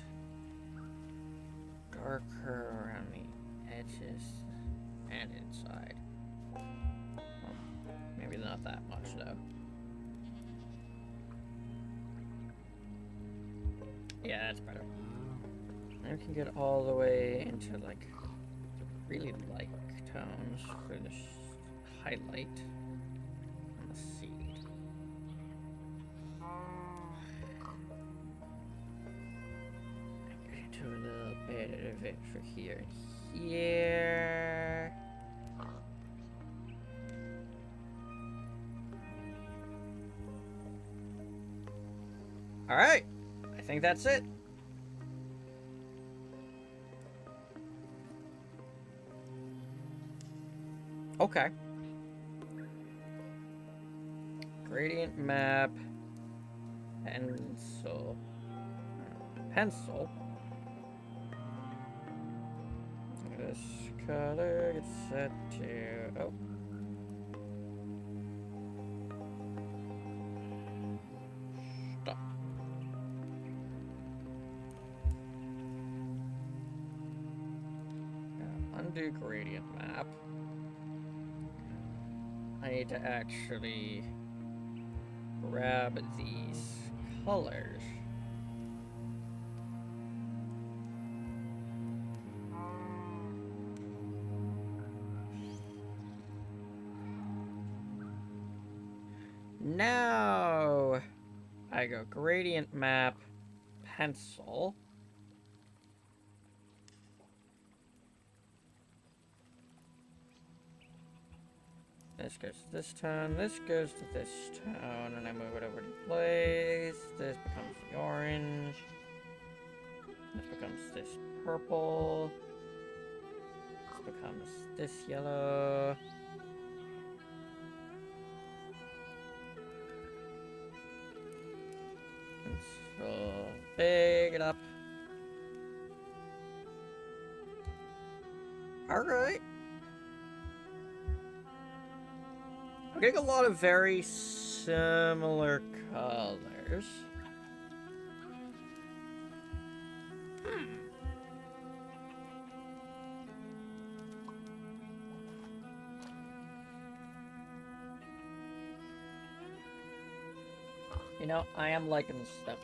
A: darker around the edges and inside. Well, maybe not that much though. Yeah, that's better. I can get all the way into like really light tones for this highlight on the seed. it for here and here. Alright, I think that's it. Okay. Gradient map. Pencil. Pencil. This color gets set to... Oh. Stop. Now, undo gradient map. I need to actually grab these colors. Now I go gradient map, pencil. This goes to this tone, this goes to this tone, and I move it over to place. This becomes the orange. This becomes this purple. This becomes this yellow. Pencil, big it up. Alright. I'm getting a lot of very similar colors. You know, I am liking this stuff.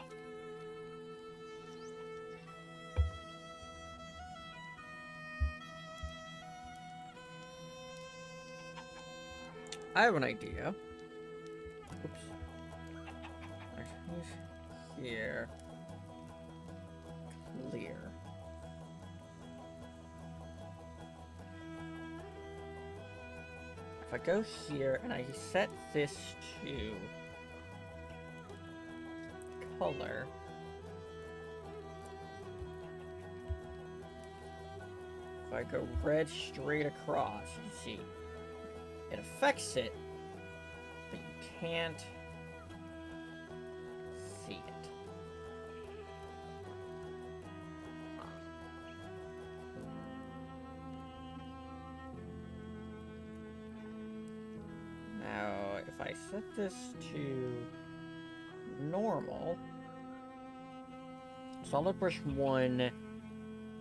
A: I have an idea. Oops. Here. Clear. If I go here and I set this to color, if I go red straight across, you can see it affects it, but you can't see it. Now, if I set this to normal, solid brush 1,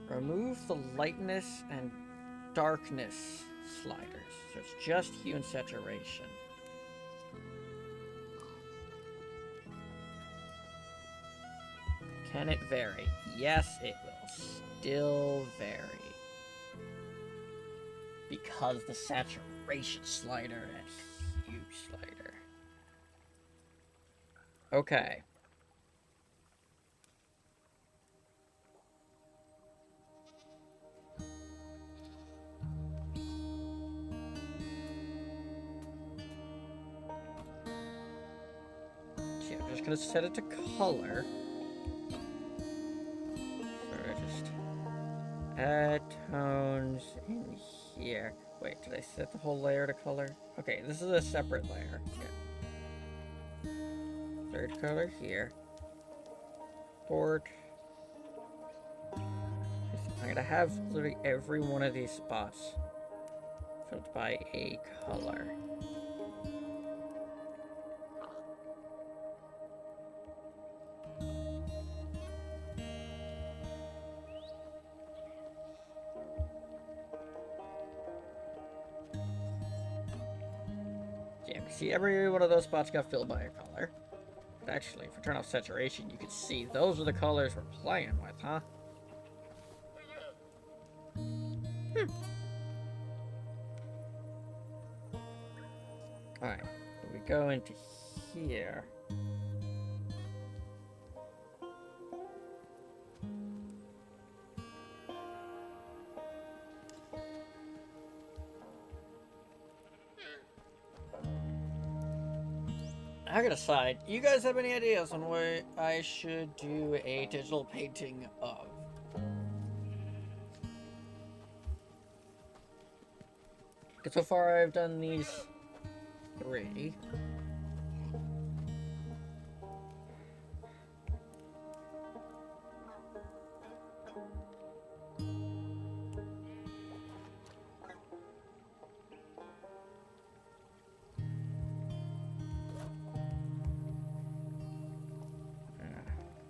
A: remove the lightness and darkness sliders. So it's just hue and saturation. Can it vary? Yes, it will still vary. Because the saturation slider and hue slider. Okay. See, I'm just gonna set it to color. So I just add tones in here. Wait, did I set the whole layer to color? Okay, this is a separate layer. Yeah. Third color here. Board. I'm gonna have literally every one of these spots filled by a color. Yeah, see, every one of those spots got filled by a color. But actually, if we turn off saturation, you can see those are the colors we're playing with, huh? Alright, we go into here. I gotta decide. You guys have any ideas on what I should do a digital painting of? Because so far I've done these 3.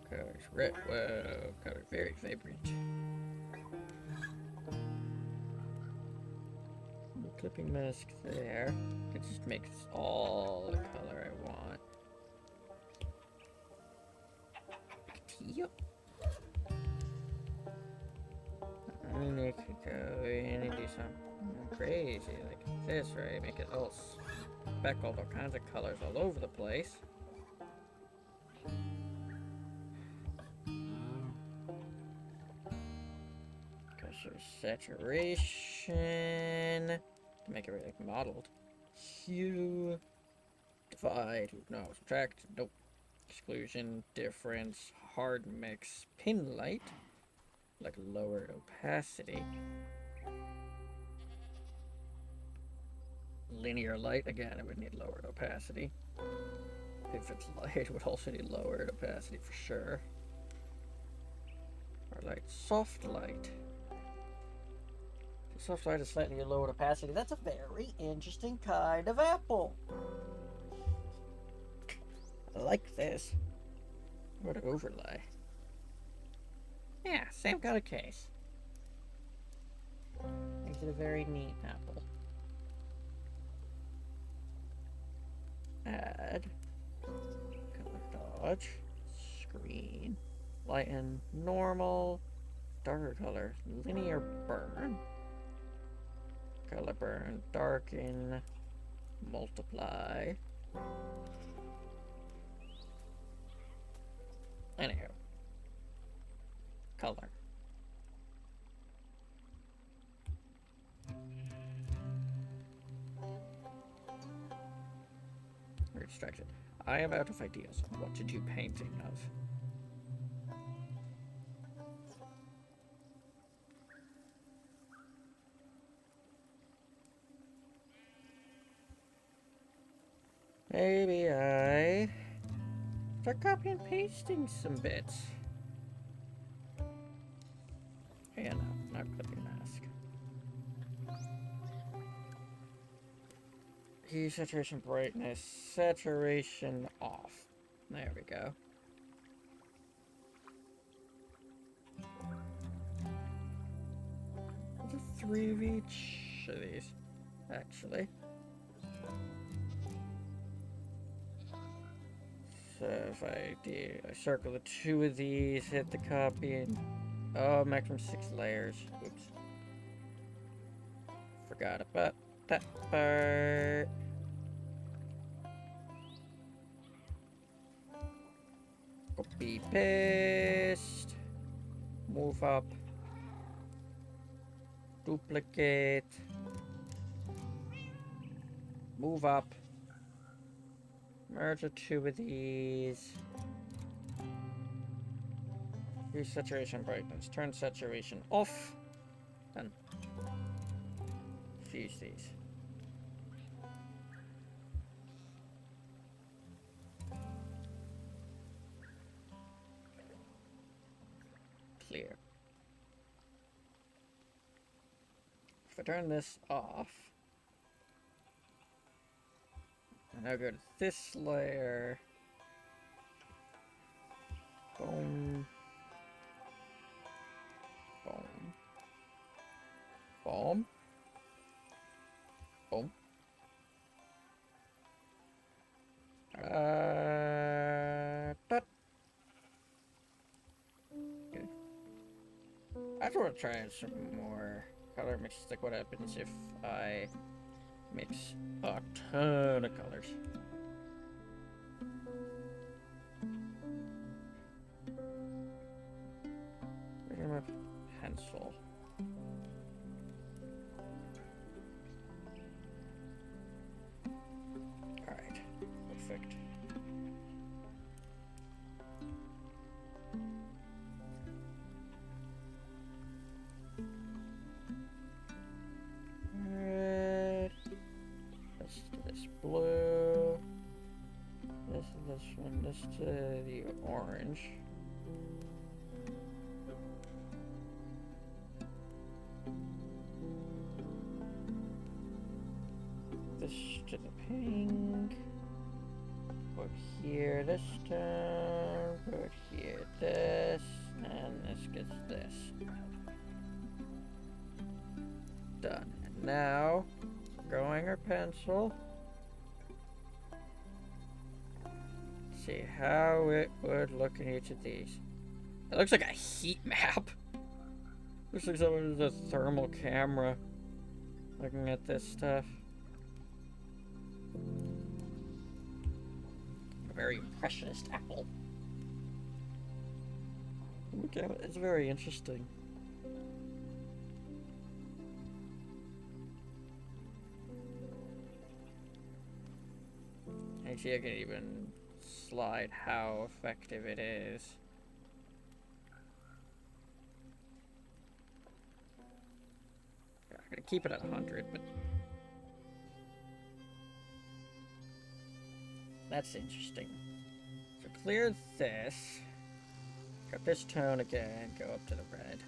A: Colors red. Whoa, color very vibrant. Clipping mask there. It just makes all the color I want. Teal. And it could go in and do something crazy like this, right? Make it all speckled, all kinds of colors all over the place. There's saturation to make it like modeled. Hue, divide, no, subtract, nope. Exclusion, difference, hard mix, pin light, like lowered opacity. Linear light, again, it would need lowered opacity. If it's light, it would also need lowered opacity for sure. Or light, soft light. Soft light is slightly lowered opacity. That's a very interesting kind of apple. I like this. What an overlay. Yeah, same kind of case. Makes it a very neat apple. Add. Color dodge. Screen. Lighten. Normal. Darker color. Linear burn. Color burn, darken, multiply. Anyhow. Color. We're distracted. I am out of ideas on what to do painting of. Maybe I start copying and pasting some bits. Yeah, no, not clipping mask. Hue, saturation, brightness, saturation off. There we go. I'll do 3 of each of these, actually. So if I circle the 2 of these, hit the copy, and oh, maximum 6 layers. Oops. Forgot about that part. Copy, paste. Move up. Duplicate. Move up. Merge the 2 of these. Use saturation brightness. Turn saturation off. Then fuse these. Clear. If I turn this off, and now go to this layer. Boom. Boom. Boom. Boom. That. Okay. I just want to try some more color mixes, like what happens if I mix a ton of colors. Where's my pencil? Alright, perfect. blue. This one, this to the orange. This to the pink. Put here this time. Put here this. And this gets this. Done. And now, going our pencil. See how it would look in each of these. It looks like a heat map. Looks like someone with a thermal camera looking at this stuff. A very impressionist apple. Okay, it's very interesting. And see, I can even slide how effective it is. I'm gonna keep it at 100, but that's interesting. So clear this. Got this tone again, go up to the red.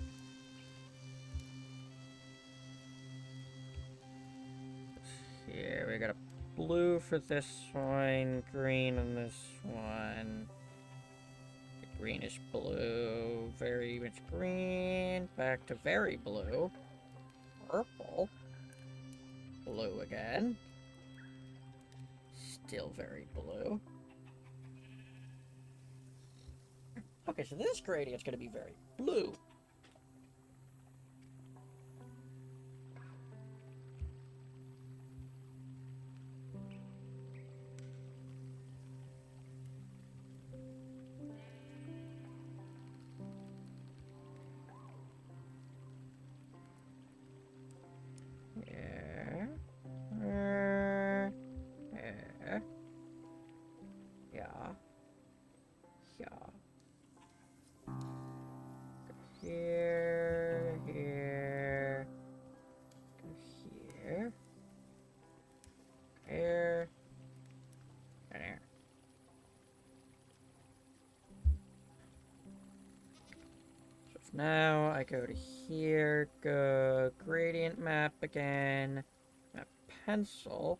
A: Here we got a blue for this one, green on this one. Greenish blue, very much green, back to very blue. Purple. Blue again. Still very blue. Okay, so this gradient's gonna be very blue. Now I go to here, go gradient map again, map pencil.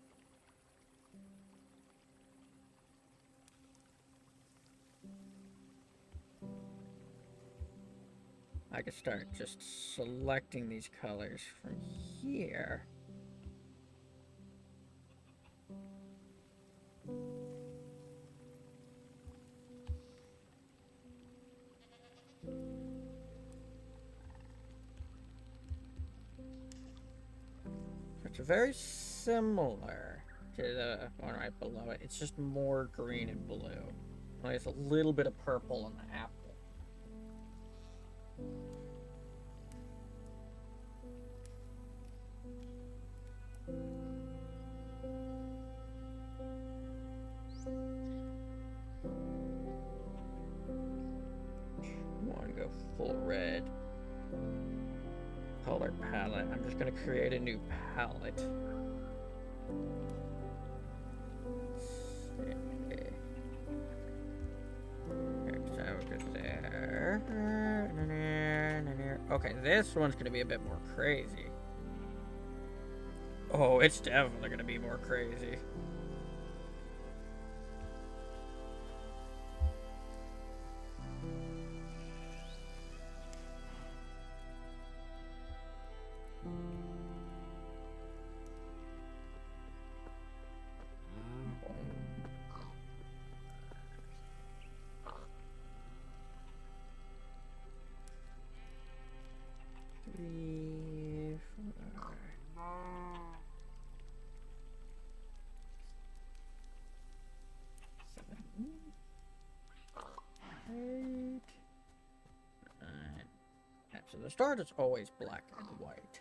A: I can start just selecting these colors from here. It's very similar to the one right below it. It's just more green and blue. Only it's a little bit of purple on the apple. Want to go full red. Color palette. I'm just gonna create a new palette. Okay, this one's gonna be a bit more crazy. Oh, it's definitely gonna be more crazy. So the start is always black and white.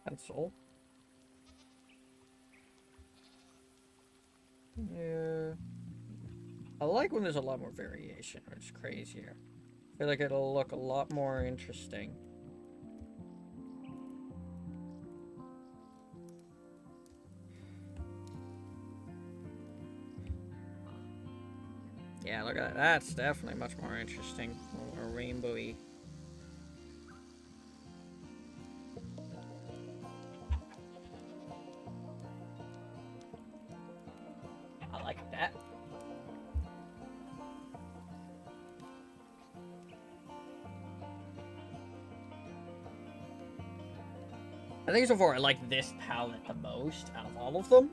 A: Pencil. Yeah. I like when there's a lot more variation, or it's crazier. I feel like it'll look a lot more interesting. Yeah, look at that. That's definitely much more interesting. More rainbowy. I like that. I think so far I like this palette the most out of all of them.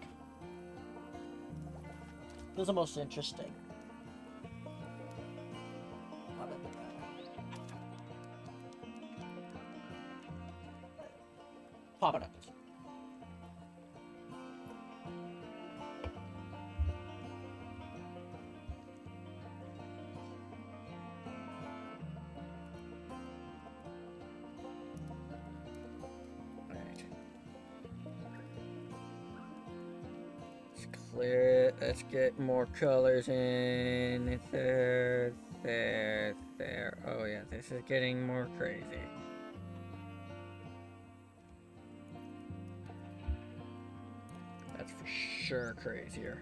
A: This is the most interesting. Pop it up. Alright. Let's clear it. Let's get more colors in. There. Oh yeah, this is getting more crazy. That's for sure crazier.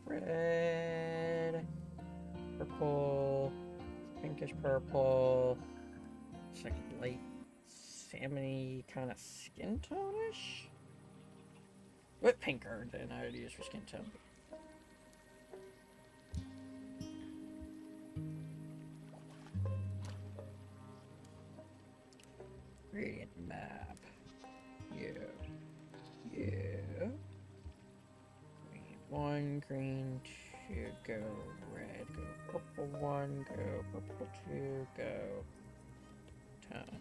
A: Red, purple, pinkish purple. It's like light salmon-y kind of skin tone-ish. But pinker than I would use for skin tone. Gradient map. Yeah. Green 1, green 2, go red, go purple 1, go purple 2, go tone.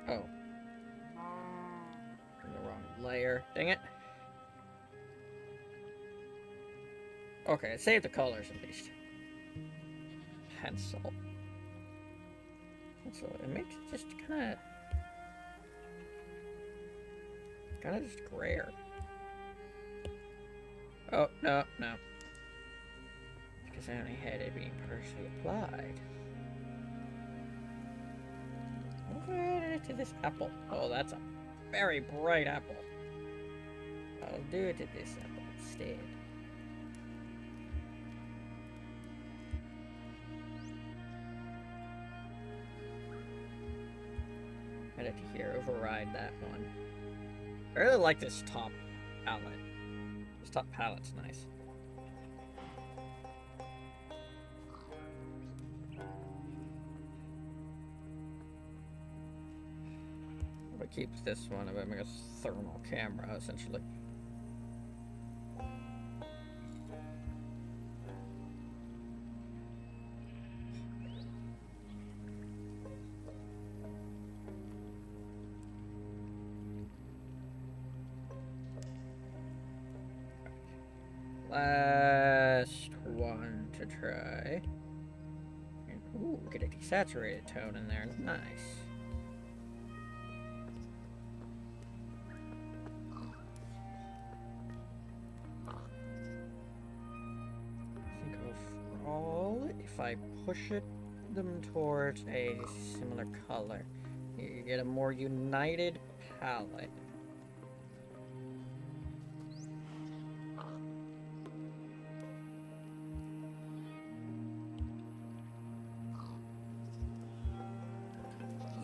A: Oh. The wrong layer. Dang it. Okay, save the colors at least. Pencil. So it makes it just kind of just grayer. Oh, no. Because I only had it being partially applied. What to this apple? Oh, that's a very bright apple. I'll do it to this apple instead. Edit here, override that one. I really like this top palette. This top palette's nice. But keeps this one of having a thermal camera essentially. Last one to try. And, ooh, get a desaturated tone in there. Nice. I think overall, if I push them towards a similar color, you get a more united palette.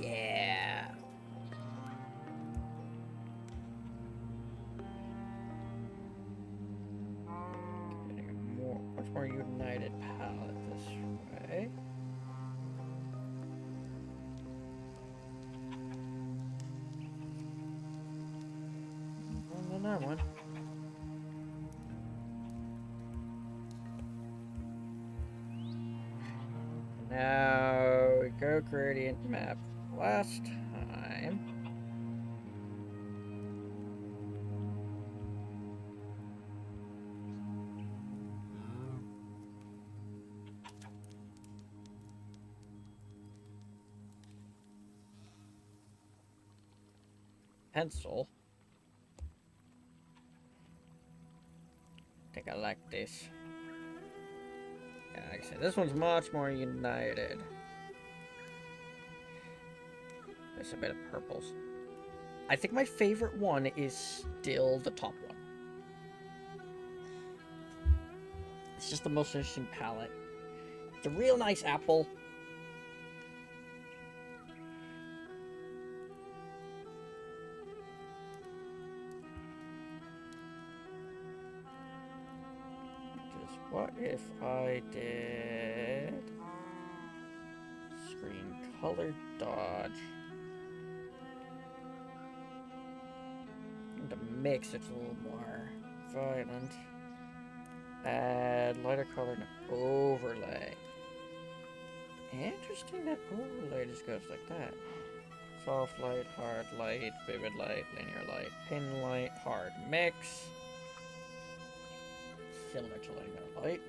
A: Yeah. Getting a much more united palette this way. On that one. Now we go a gradient map last time. Pencil. I think I like this. Yeah, like I said, this one's much more united. There's a bit of purples. I think my favorite one is still the top one. It's just the most interesting palette. It's a real nice apple. What if I did screen color dodge? And to mix it's a little more violent. Add lighter color and overlay. Interesting that overlay just goes like that. Soft light, hard light, vivid light, linear light, pin light, hard mix. Similar to linear light.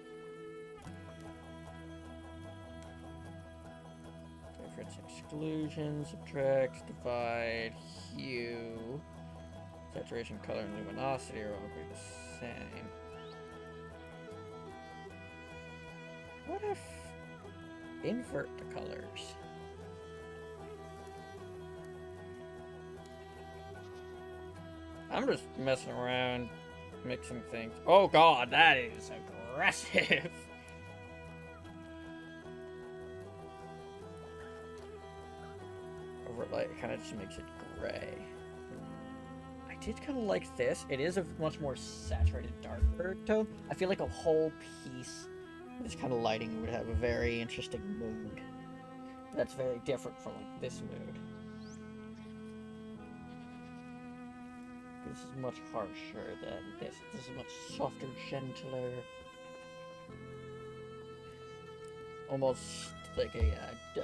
A: Difference, exclusion, subtract, divide, hue. Saturation, color, and luminosity are all be the same. What if invert the colors? I'm just messing around, mixing things. Oh god, that is aggressive. Overlay kind of just makes it gray. I did kind of like this. It is a much more saturated, darker tone. I feel like a whole piece of this kind of lighting would have a very interesting mood. That's very different from like this mood. This is much harsher than this. This is much softer, gentler. Almost like a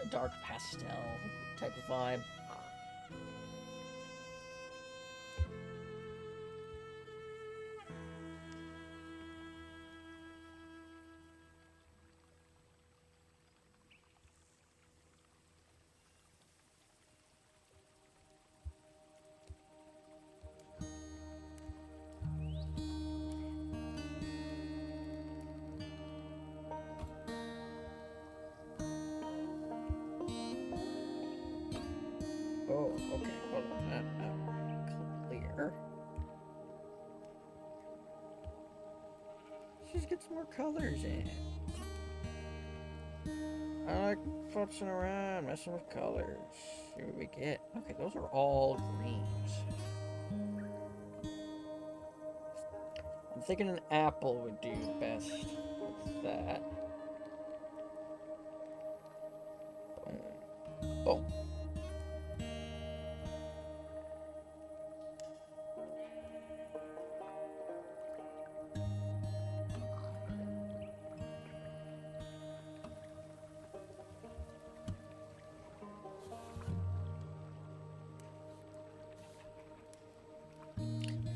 A: dark pastel type of vibe. Oh, okay, hold on, that clear. Let's just get some more colors in. I like futzing around, messing with colors. See what we get. Okay, those are all greens. I'm thinking an apple would do best with that. Boom. Boom.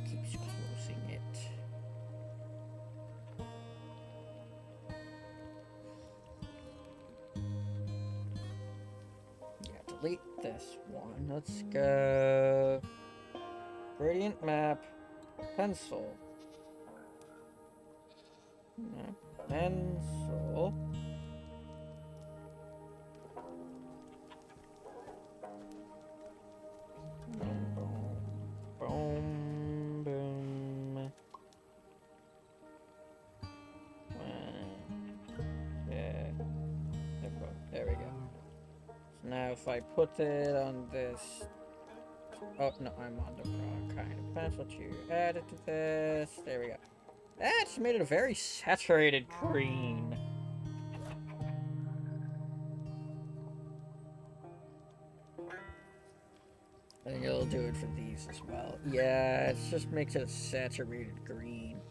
A: Keeps closing it. Yeah, delete this one. Let's go. Gradient map. Pencil. Pencil. Boom, boom, boom. Yeah. There we go. So now if I put it on this... Oh, no, I'm on the wrong kind of pencil to add it to this. There we go. That's made it a very saturated green. I think it'll do it for these as well. Yeah, it just makes it a saturated green.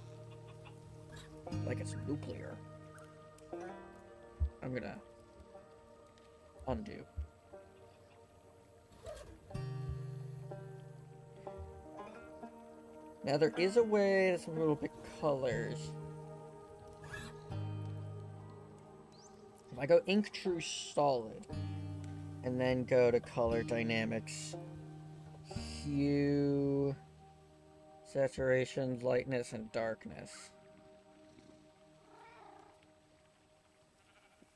A: Like it's nuclear. I'm gonna undo. Now there is a way to little bit colors. If I go ink true solid, and then go to color dynamics, hue, saturation, lightness, and darkness.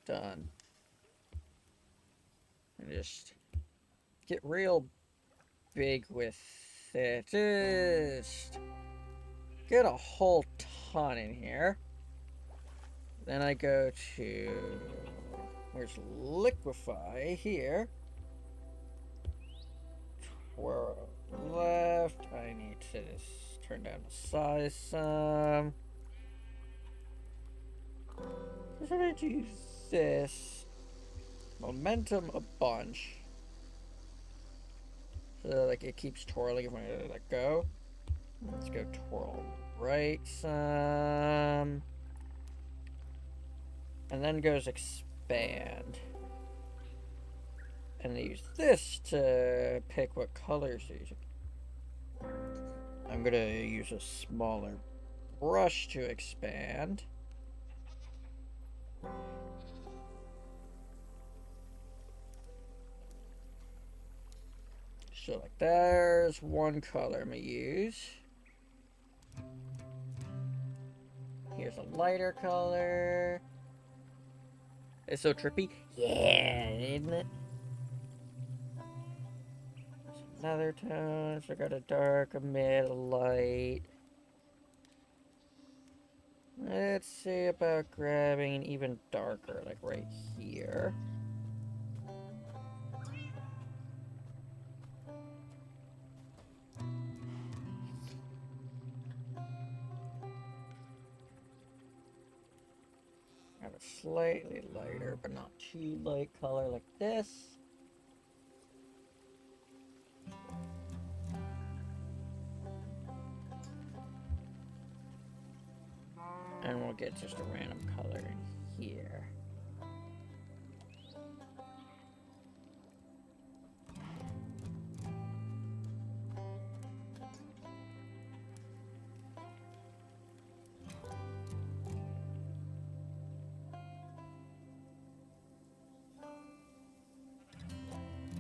A: Done. And just get real big with it. Just get a whole ton in here. Then I go to, where's liquefy here. Twirl left. I need to just turn down the size some. I'm gonna do this. Momentum a bunch. So like it keeps twirling if I let it go. Let's go twirl right some. And then goes expand. And use this to pick what colors to use. I'm gonna use a smaller brush to expand. So like there's one color I'm gonna use. Here's a lighter color. It's so trippy. Yeah, isn't it? Another tone, so I got a dark, a mid, a light. Let's see about grabbing an even darker, like right here. Have a slightly lighter, but not too light color like this. And we'll get just a random color in here.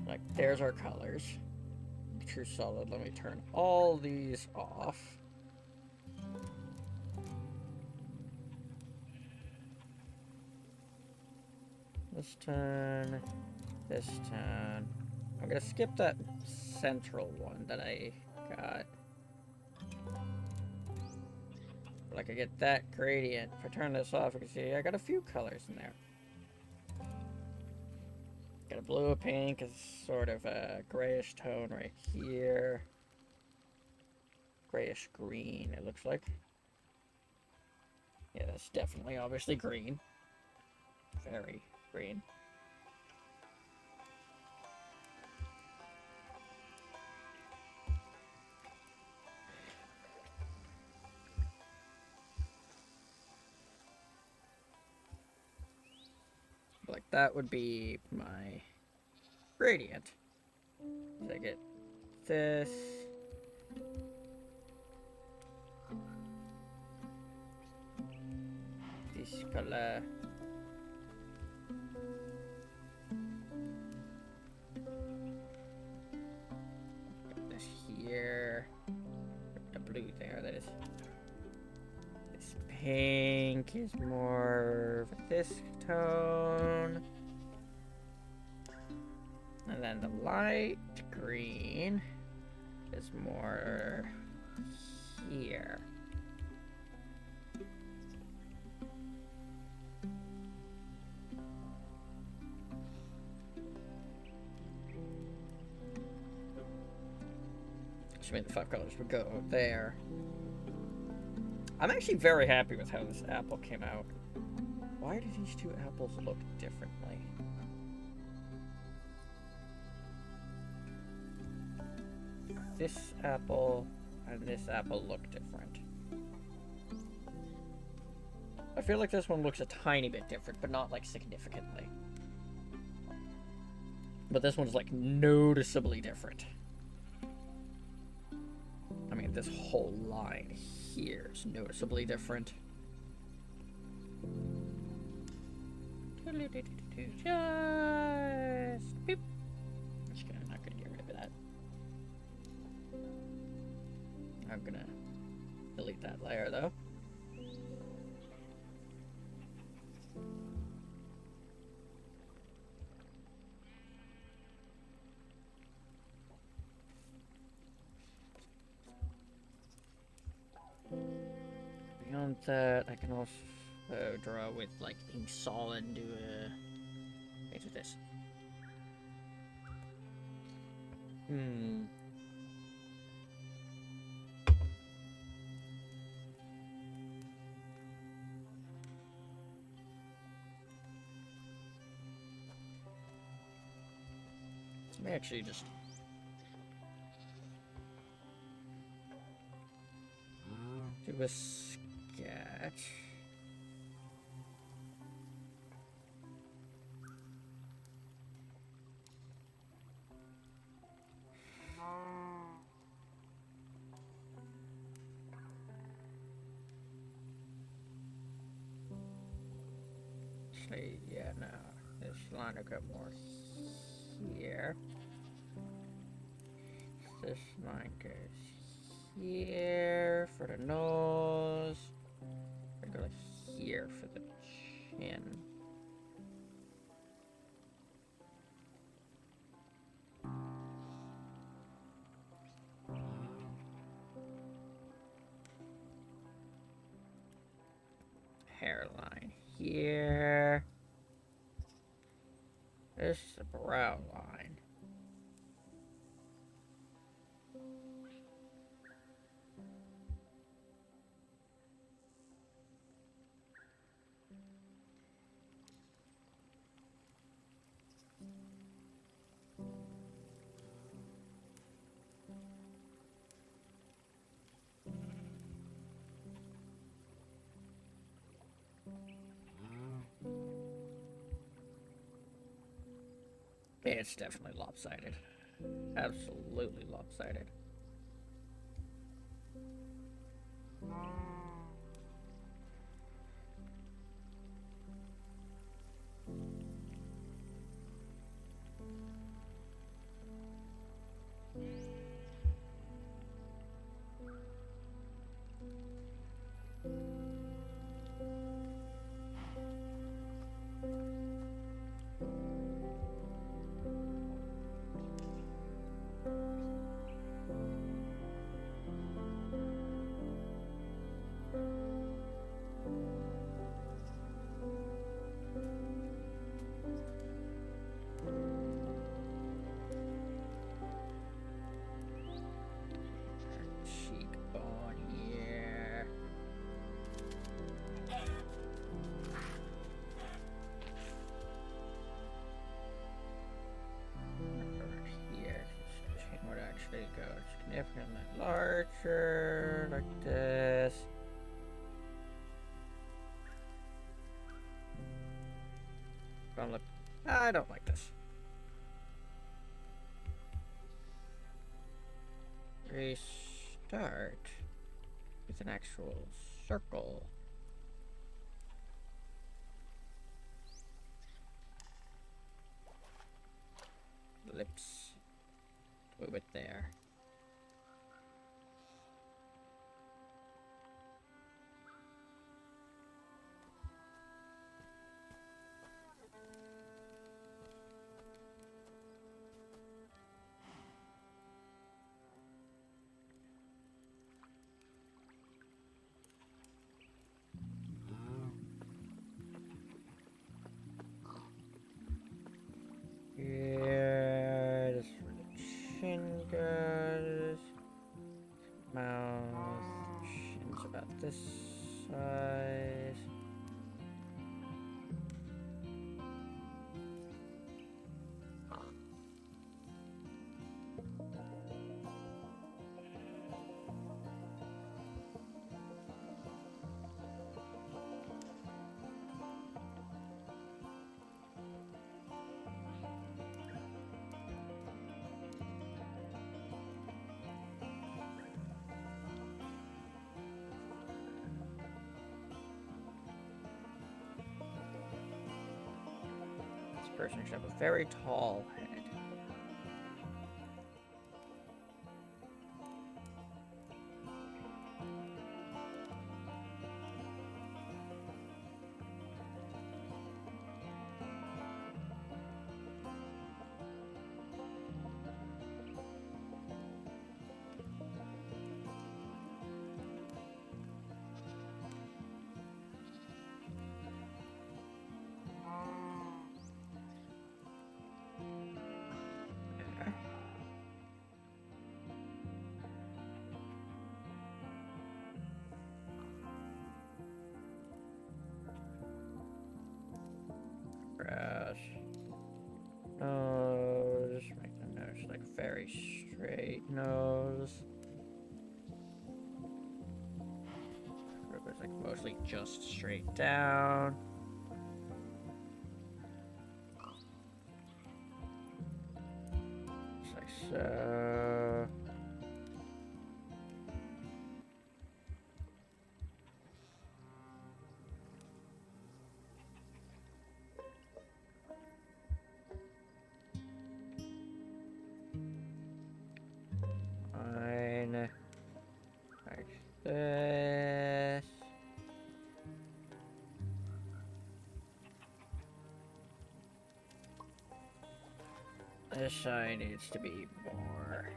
A: Like, there's our colors. True solid. Let me turn all these off. This turn, this turn. I'm gonna skip that central one that I got. Like I get that gradient. If I turn this off, you can see I got a few colors in there. Got a blue, a pink, is sort of a grayish tone right here. Grayish green, it looks like. Yeah, that's definitely obviously green. Very green. Like that would be my gradient. So I get this. This color. Got this here. The blue there, that is. This pink is more of this tone. And then the light green is more here. Which means the 5 colors would go there. I'm actually very happy with how this apple came out. Why do these two apples look differently? This apple and this apple look different. I feel like this one looks a tiny bit different, but not like significantly. But this one's like noticeably different. I mean, this whole line here is noticeably different. Just boop. I'm not gonna get rid of that. I'm gonna delete that layer though. Beyond that, I can also draw with like ink solid and do a. Wait, do this. Let me actually just. Do a sketch. Actually, yeah, no. This line will go more here. This line goes here for the nose. I go here for the chin. Hairline here. This is a brow line. It's definitely lopsided. Absolutely lopsided. Cheekbone here. Here, this chin would actually go significantly larger, like this. I don't like this. Restart with an actual circle. Lips. Move it there. Yeah, this is where the chin goes. Mouth, chin's about this size. person should have a very tall head. Nose, make the nose like very straight nose. It was like mostly just straight down. Just like so. Fine. Like this. This side needs to be more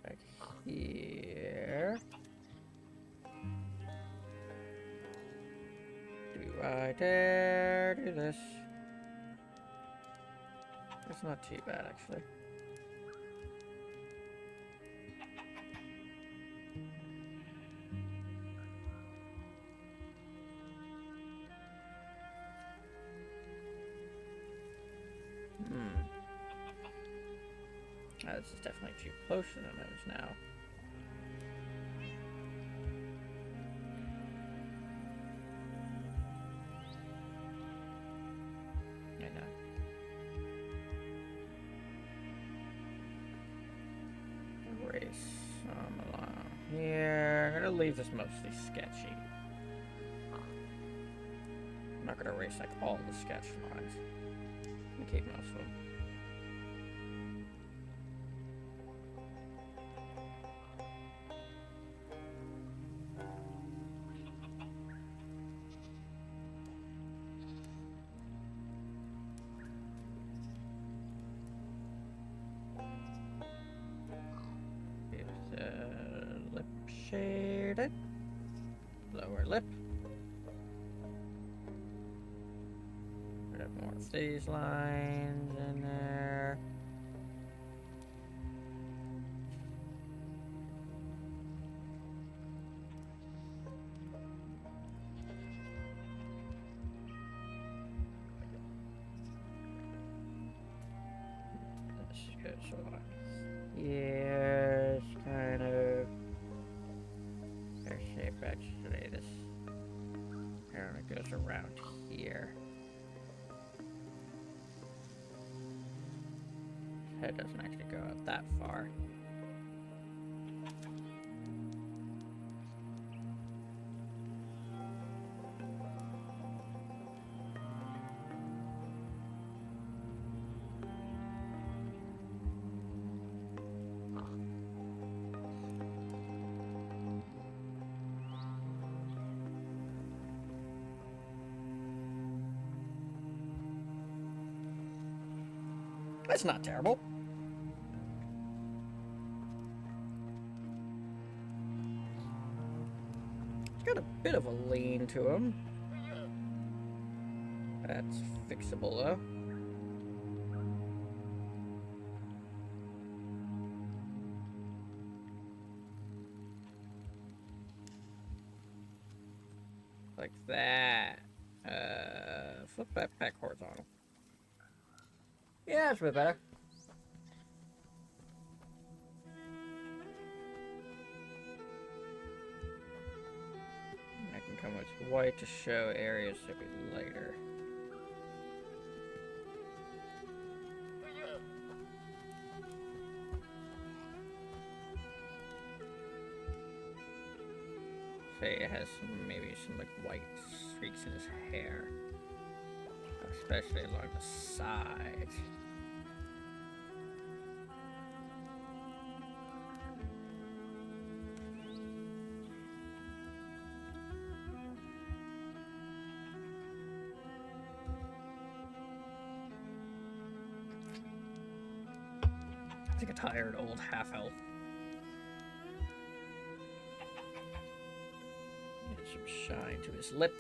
A: like here. Do I dare do this? It's not too bad, actually. This is definitely too close to the nose now. I know. Erase some along here. I'm gonna leave this mostly sketchy. I'm not gonna erase like all the sketch lines. I'm gonna keep most of them. Lip shaded. Lower lip. Put more of these lines in there. This goes on. Yes, kind of. Their shape actually, this apparently goes around here. Head doesn't actually go out that far. That's not terrible. It's got a bit of a lean to him. That's fixable though. Like that. Flip that back horizontal. Yeah, that's a bit better. I can come with white to show areas to be lighter. Say it has maybe some like white streaks in his hair. especially along the side. Like a tired old half-elf. Get some shine to his lip.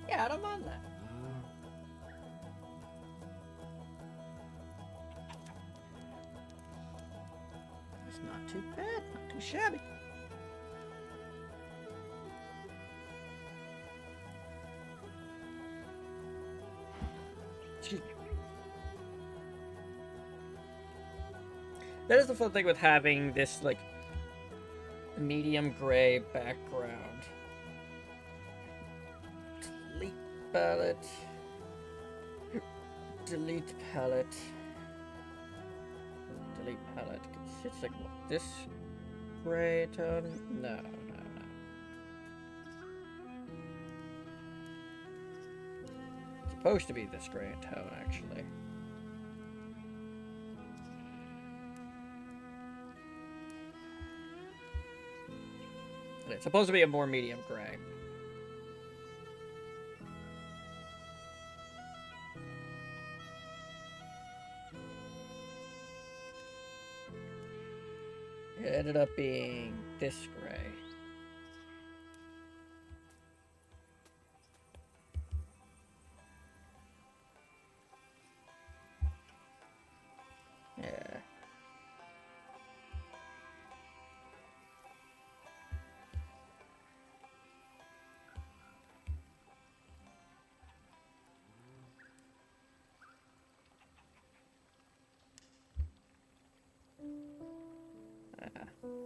A: Yeah, I don't mind that. It's not too bad, not too shabby. Excuse me. That is the fun thing with having this, like, medium gray background. Delete palette. Delete palette. Delete palette. It's like, what, this gray tone? No, no, no. It's supposed to be this gray tone, actually. And it's supposed to be a more medium gray. It ended up being this gray. Yeah.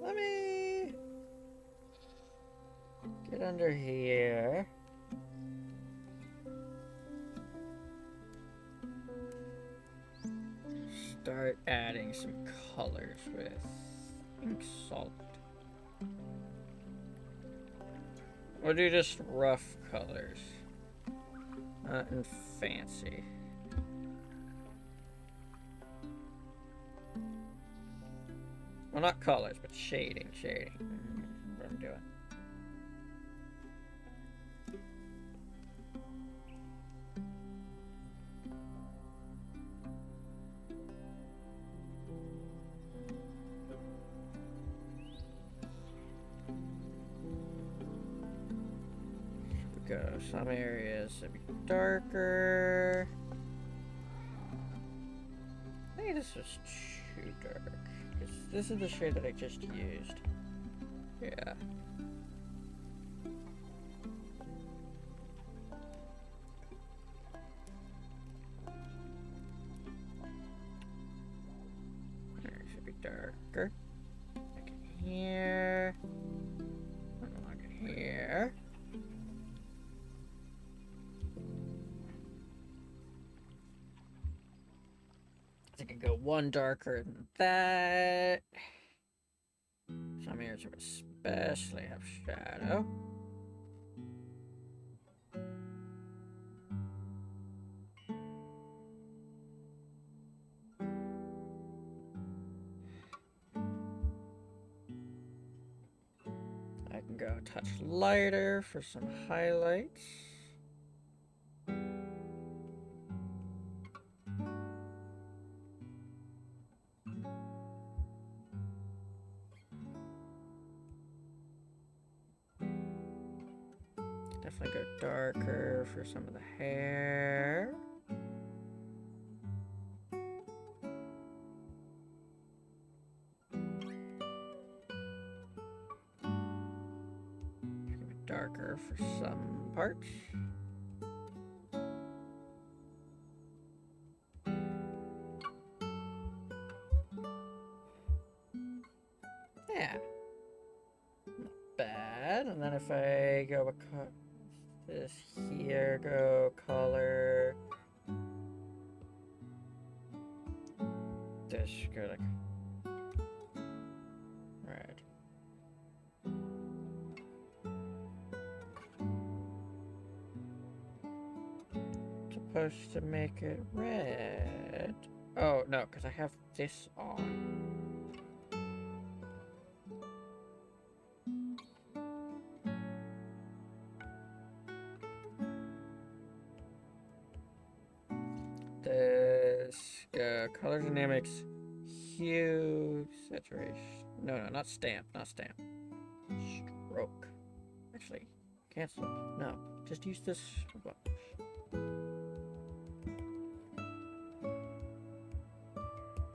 A: Let me get under here. Start adding some colors with ink salt. Or do just rough colors. Nothing fancy. Well, not colors, but shading. What I'm doing. Go. Some areas would be darker. I think this was too dark. Because this is the shade that I just used. Yeah. It should be darker. Like in here. Along in here. I can go one darker than that. Some areas would especially have shadow. I can go a touch lighter for some highlights. Definitely go darker for some of the hair. Darker for some parts. Yeah. Not bad. And then if I go across this here, go color just go like red. Supposed to make it red. Oh no, because I have this on. This color dynamics, hue, saturation. No, not stamp, not stamp. Stroke. Actually, cancel. No, just use this.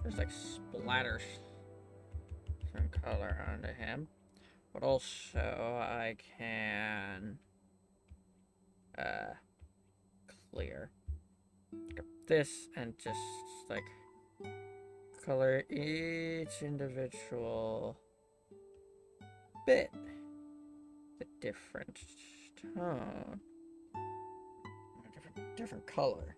A: There's like splatters some color onto him, but also I can clear this and just like color each individual bit a different tone, a different color.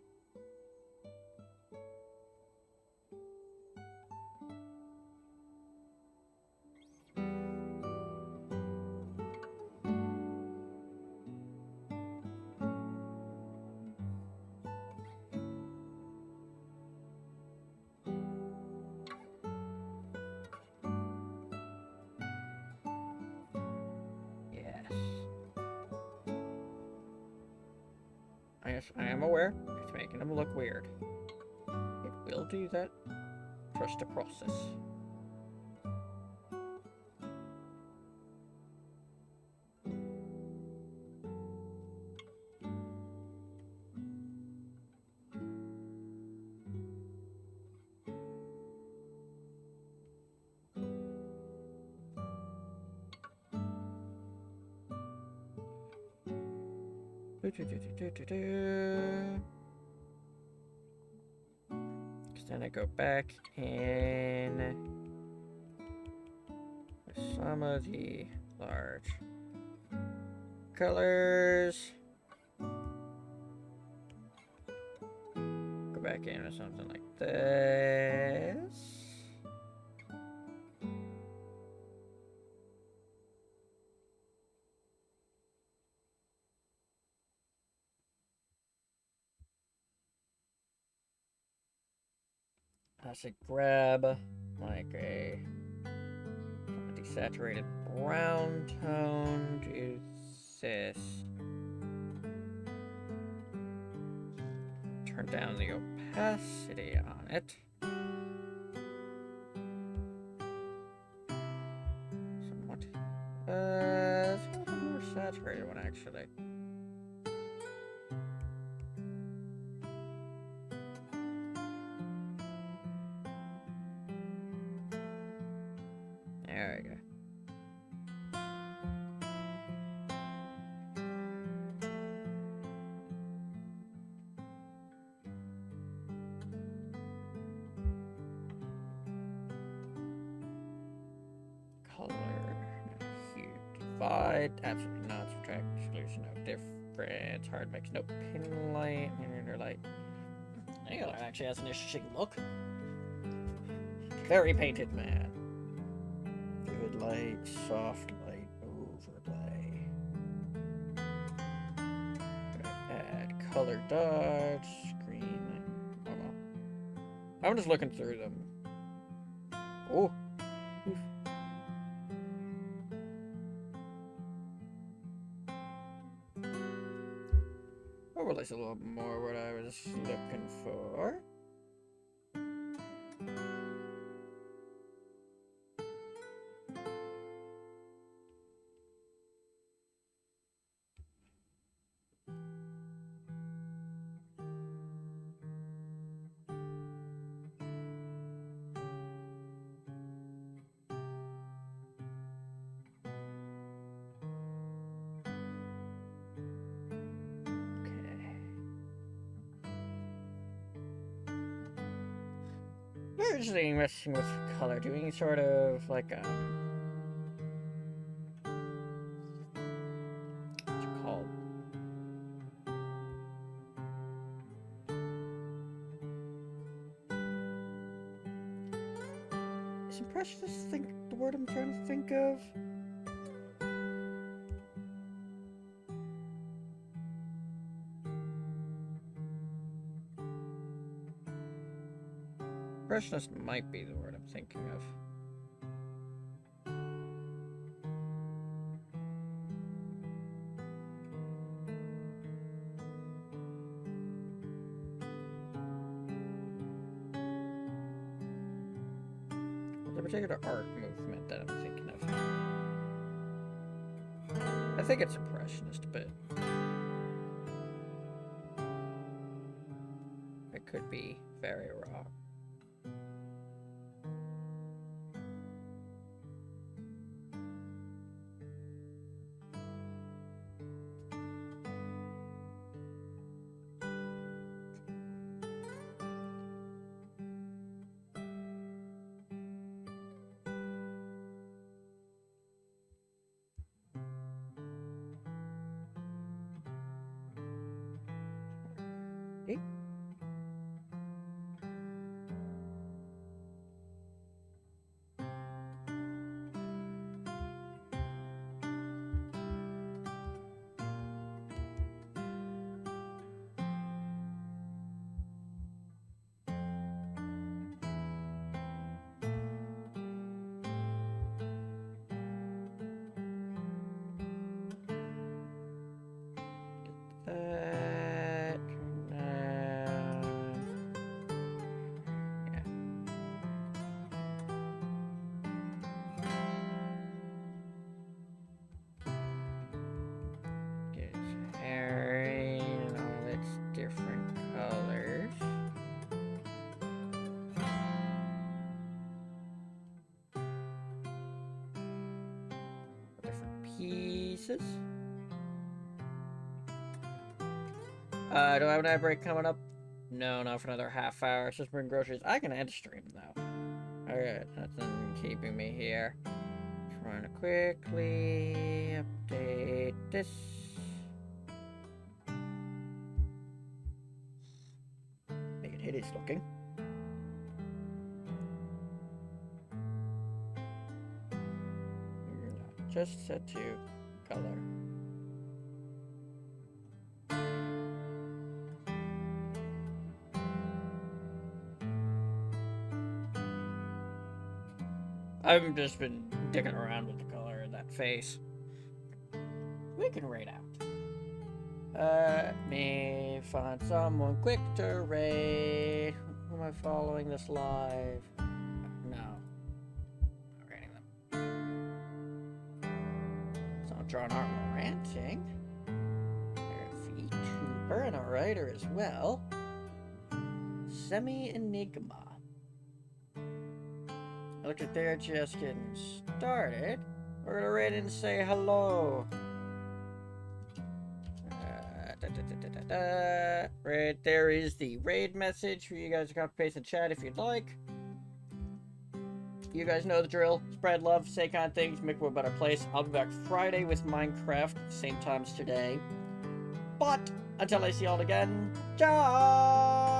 A: I am aware it's making them look weird. It will do that. Trust the process. Then I go back in some of the large colors. Go back in with something like this. I should grab like a desaturated brown tone, do this. Turn down the opacity on it. Somewhat. Let's go with a more saturated one actually. There we go. Color, hue, divide, absolutely not, subtract, exclusion, no difference, hard mix, no pin light, inner light. Angular actually has an interesting look. Very painted, man. Vivid light, soft light, overlay. Add color dots, screen. Oh well. I'm just looking through them. Oh. Oof. Overlay's a little more what I was looking for. Usually messing with color, doing sort of like what's it called? impressionist think the word I'm trying to think of? Impressionist might be the word I'm thinking of. The particular art movement that I'm thinking of. I think it's impressionist, but it could be very wrong. Okay. That. Yeah. Get Harry and all its different colors. Different pieces. Do I have an ad break coming up? No, not for another half hour. It's just bring groceries. I can end stream though. Alright, nothing keeping me here. Trying to quickly update this. Make it hideous looking. No, just set to color. I've just been dicking around with the color of that face. We can raid out. Let me find someone quick to raid. Who am I following this live? No. Not raiding them. Someone drawing art while ranting. They're a VTuber and a writer as well. Semi-Enigma. Look at they're just getting started. We're gonna raid and say hello. Right there is the raid message for you guys to copy paste in chat if you'd like. You guys know the drill. Spread love, say kind things, make the world a better place. I'll be back Friday with Minecraft, same time as today. But until I see y'all again, ciao!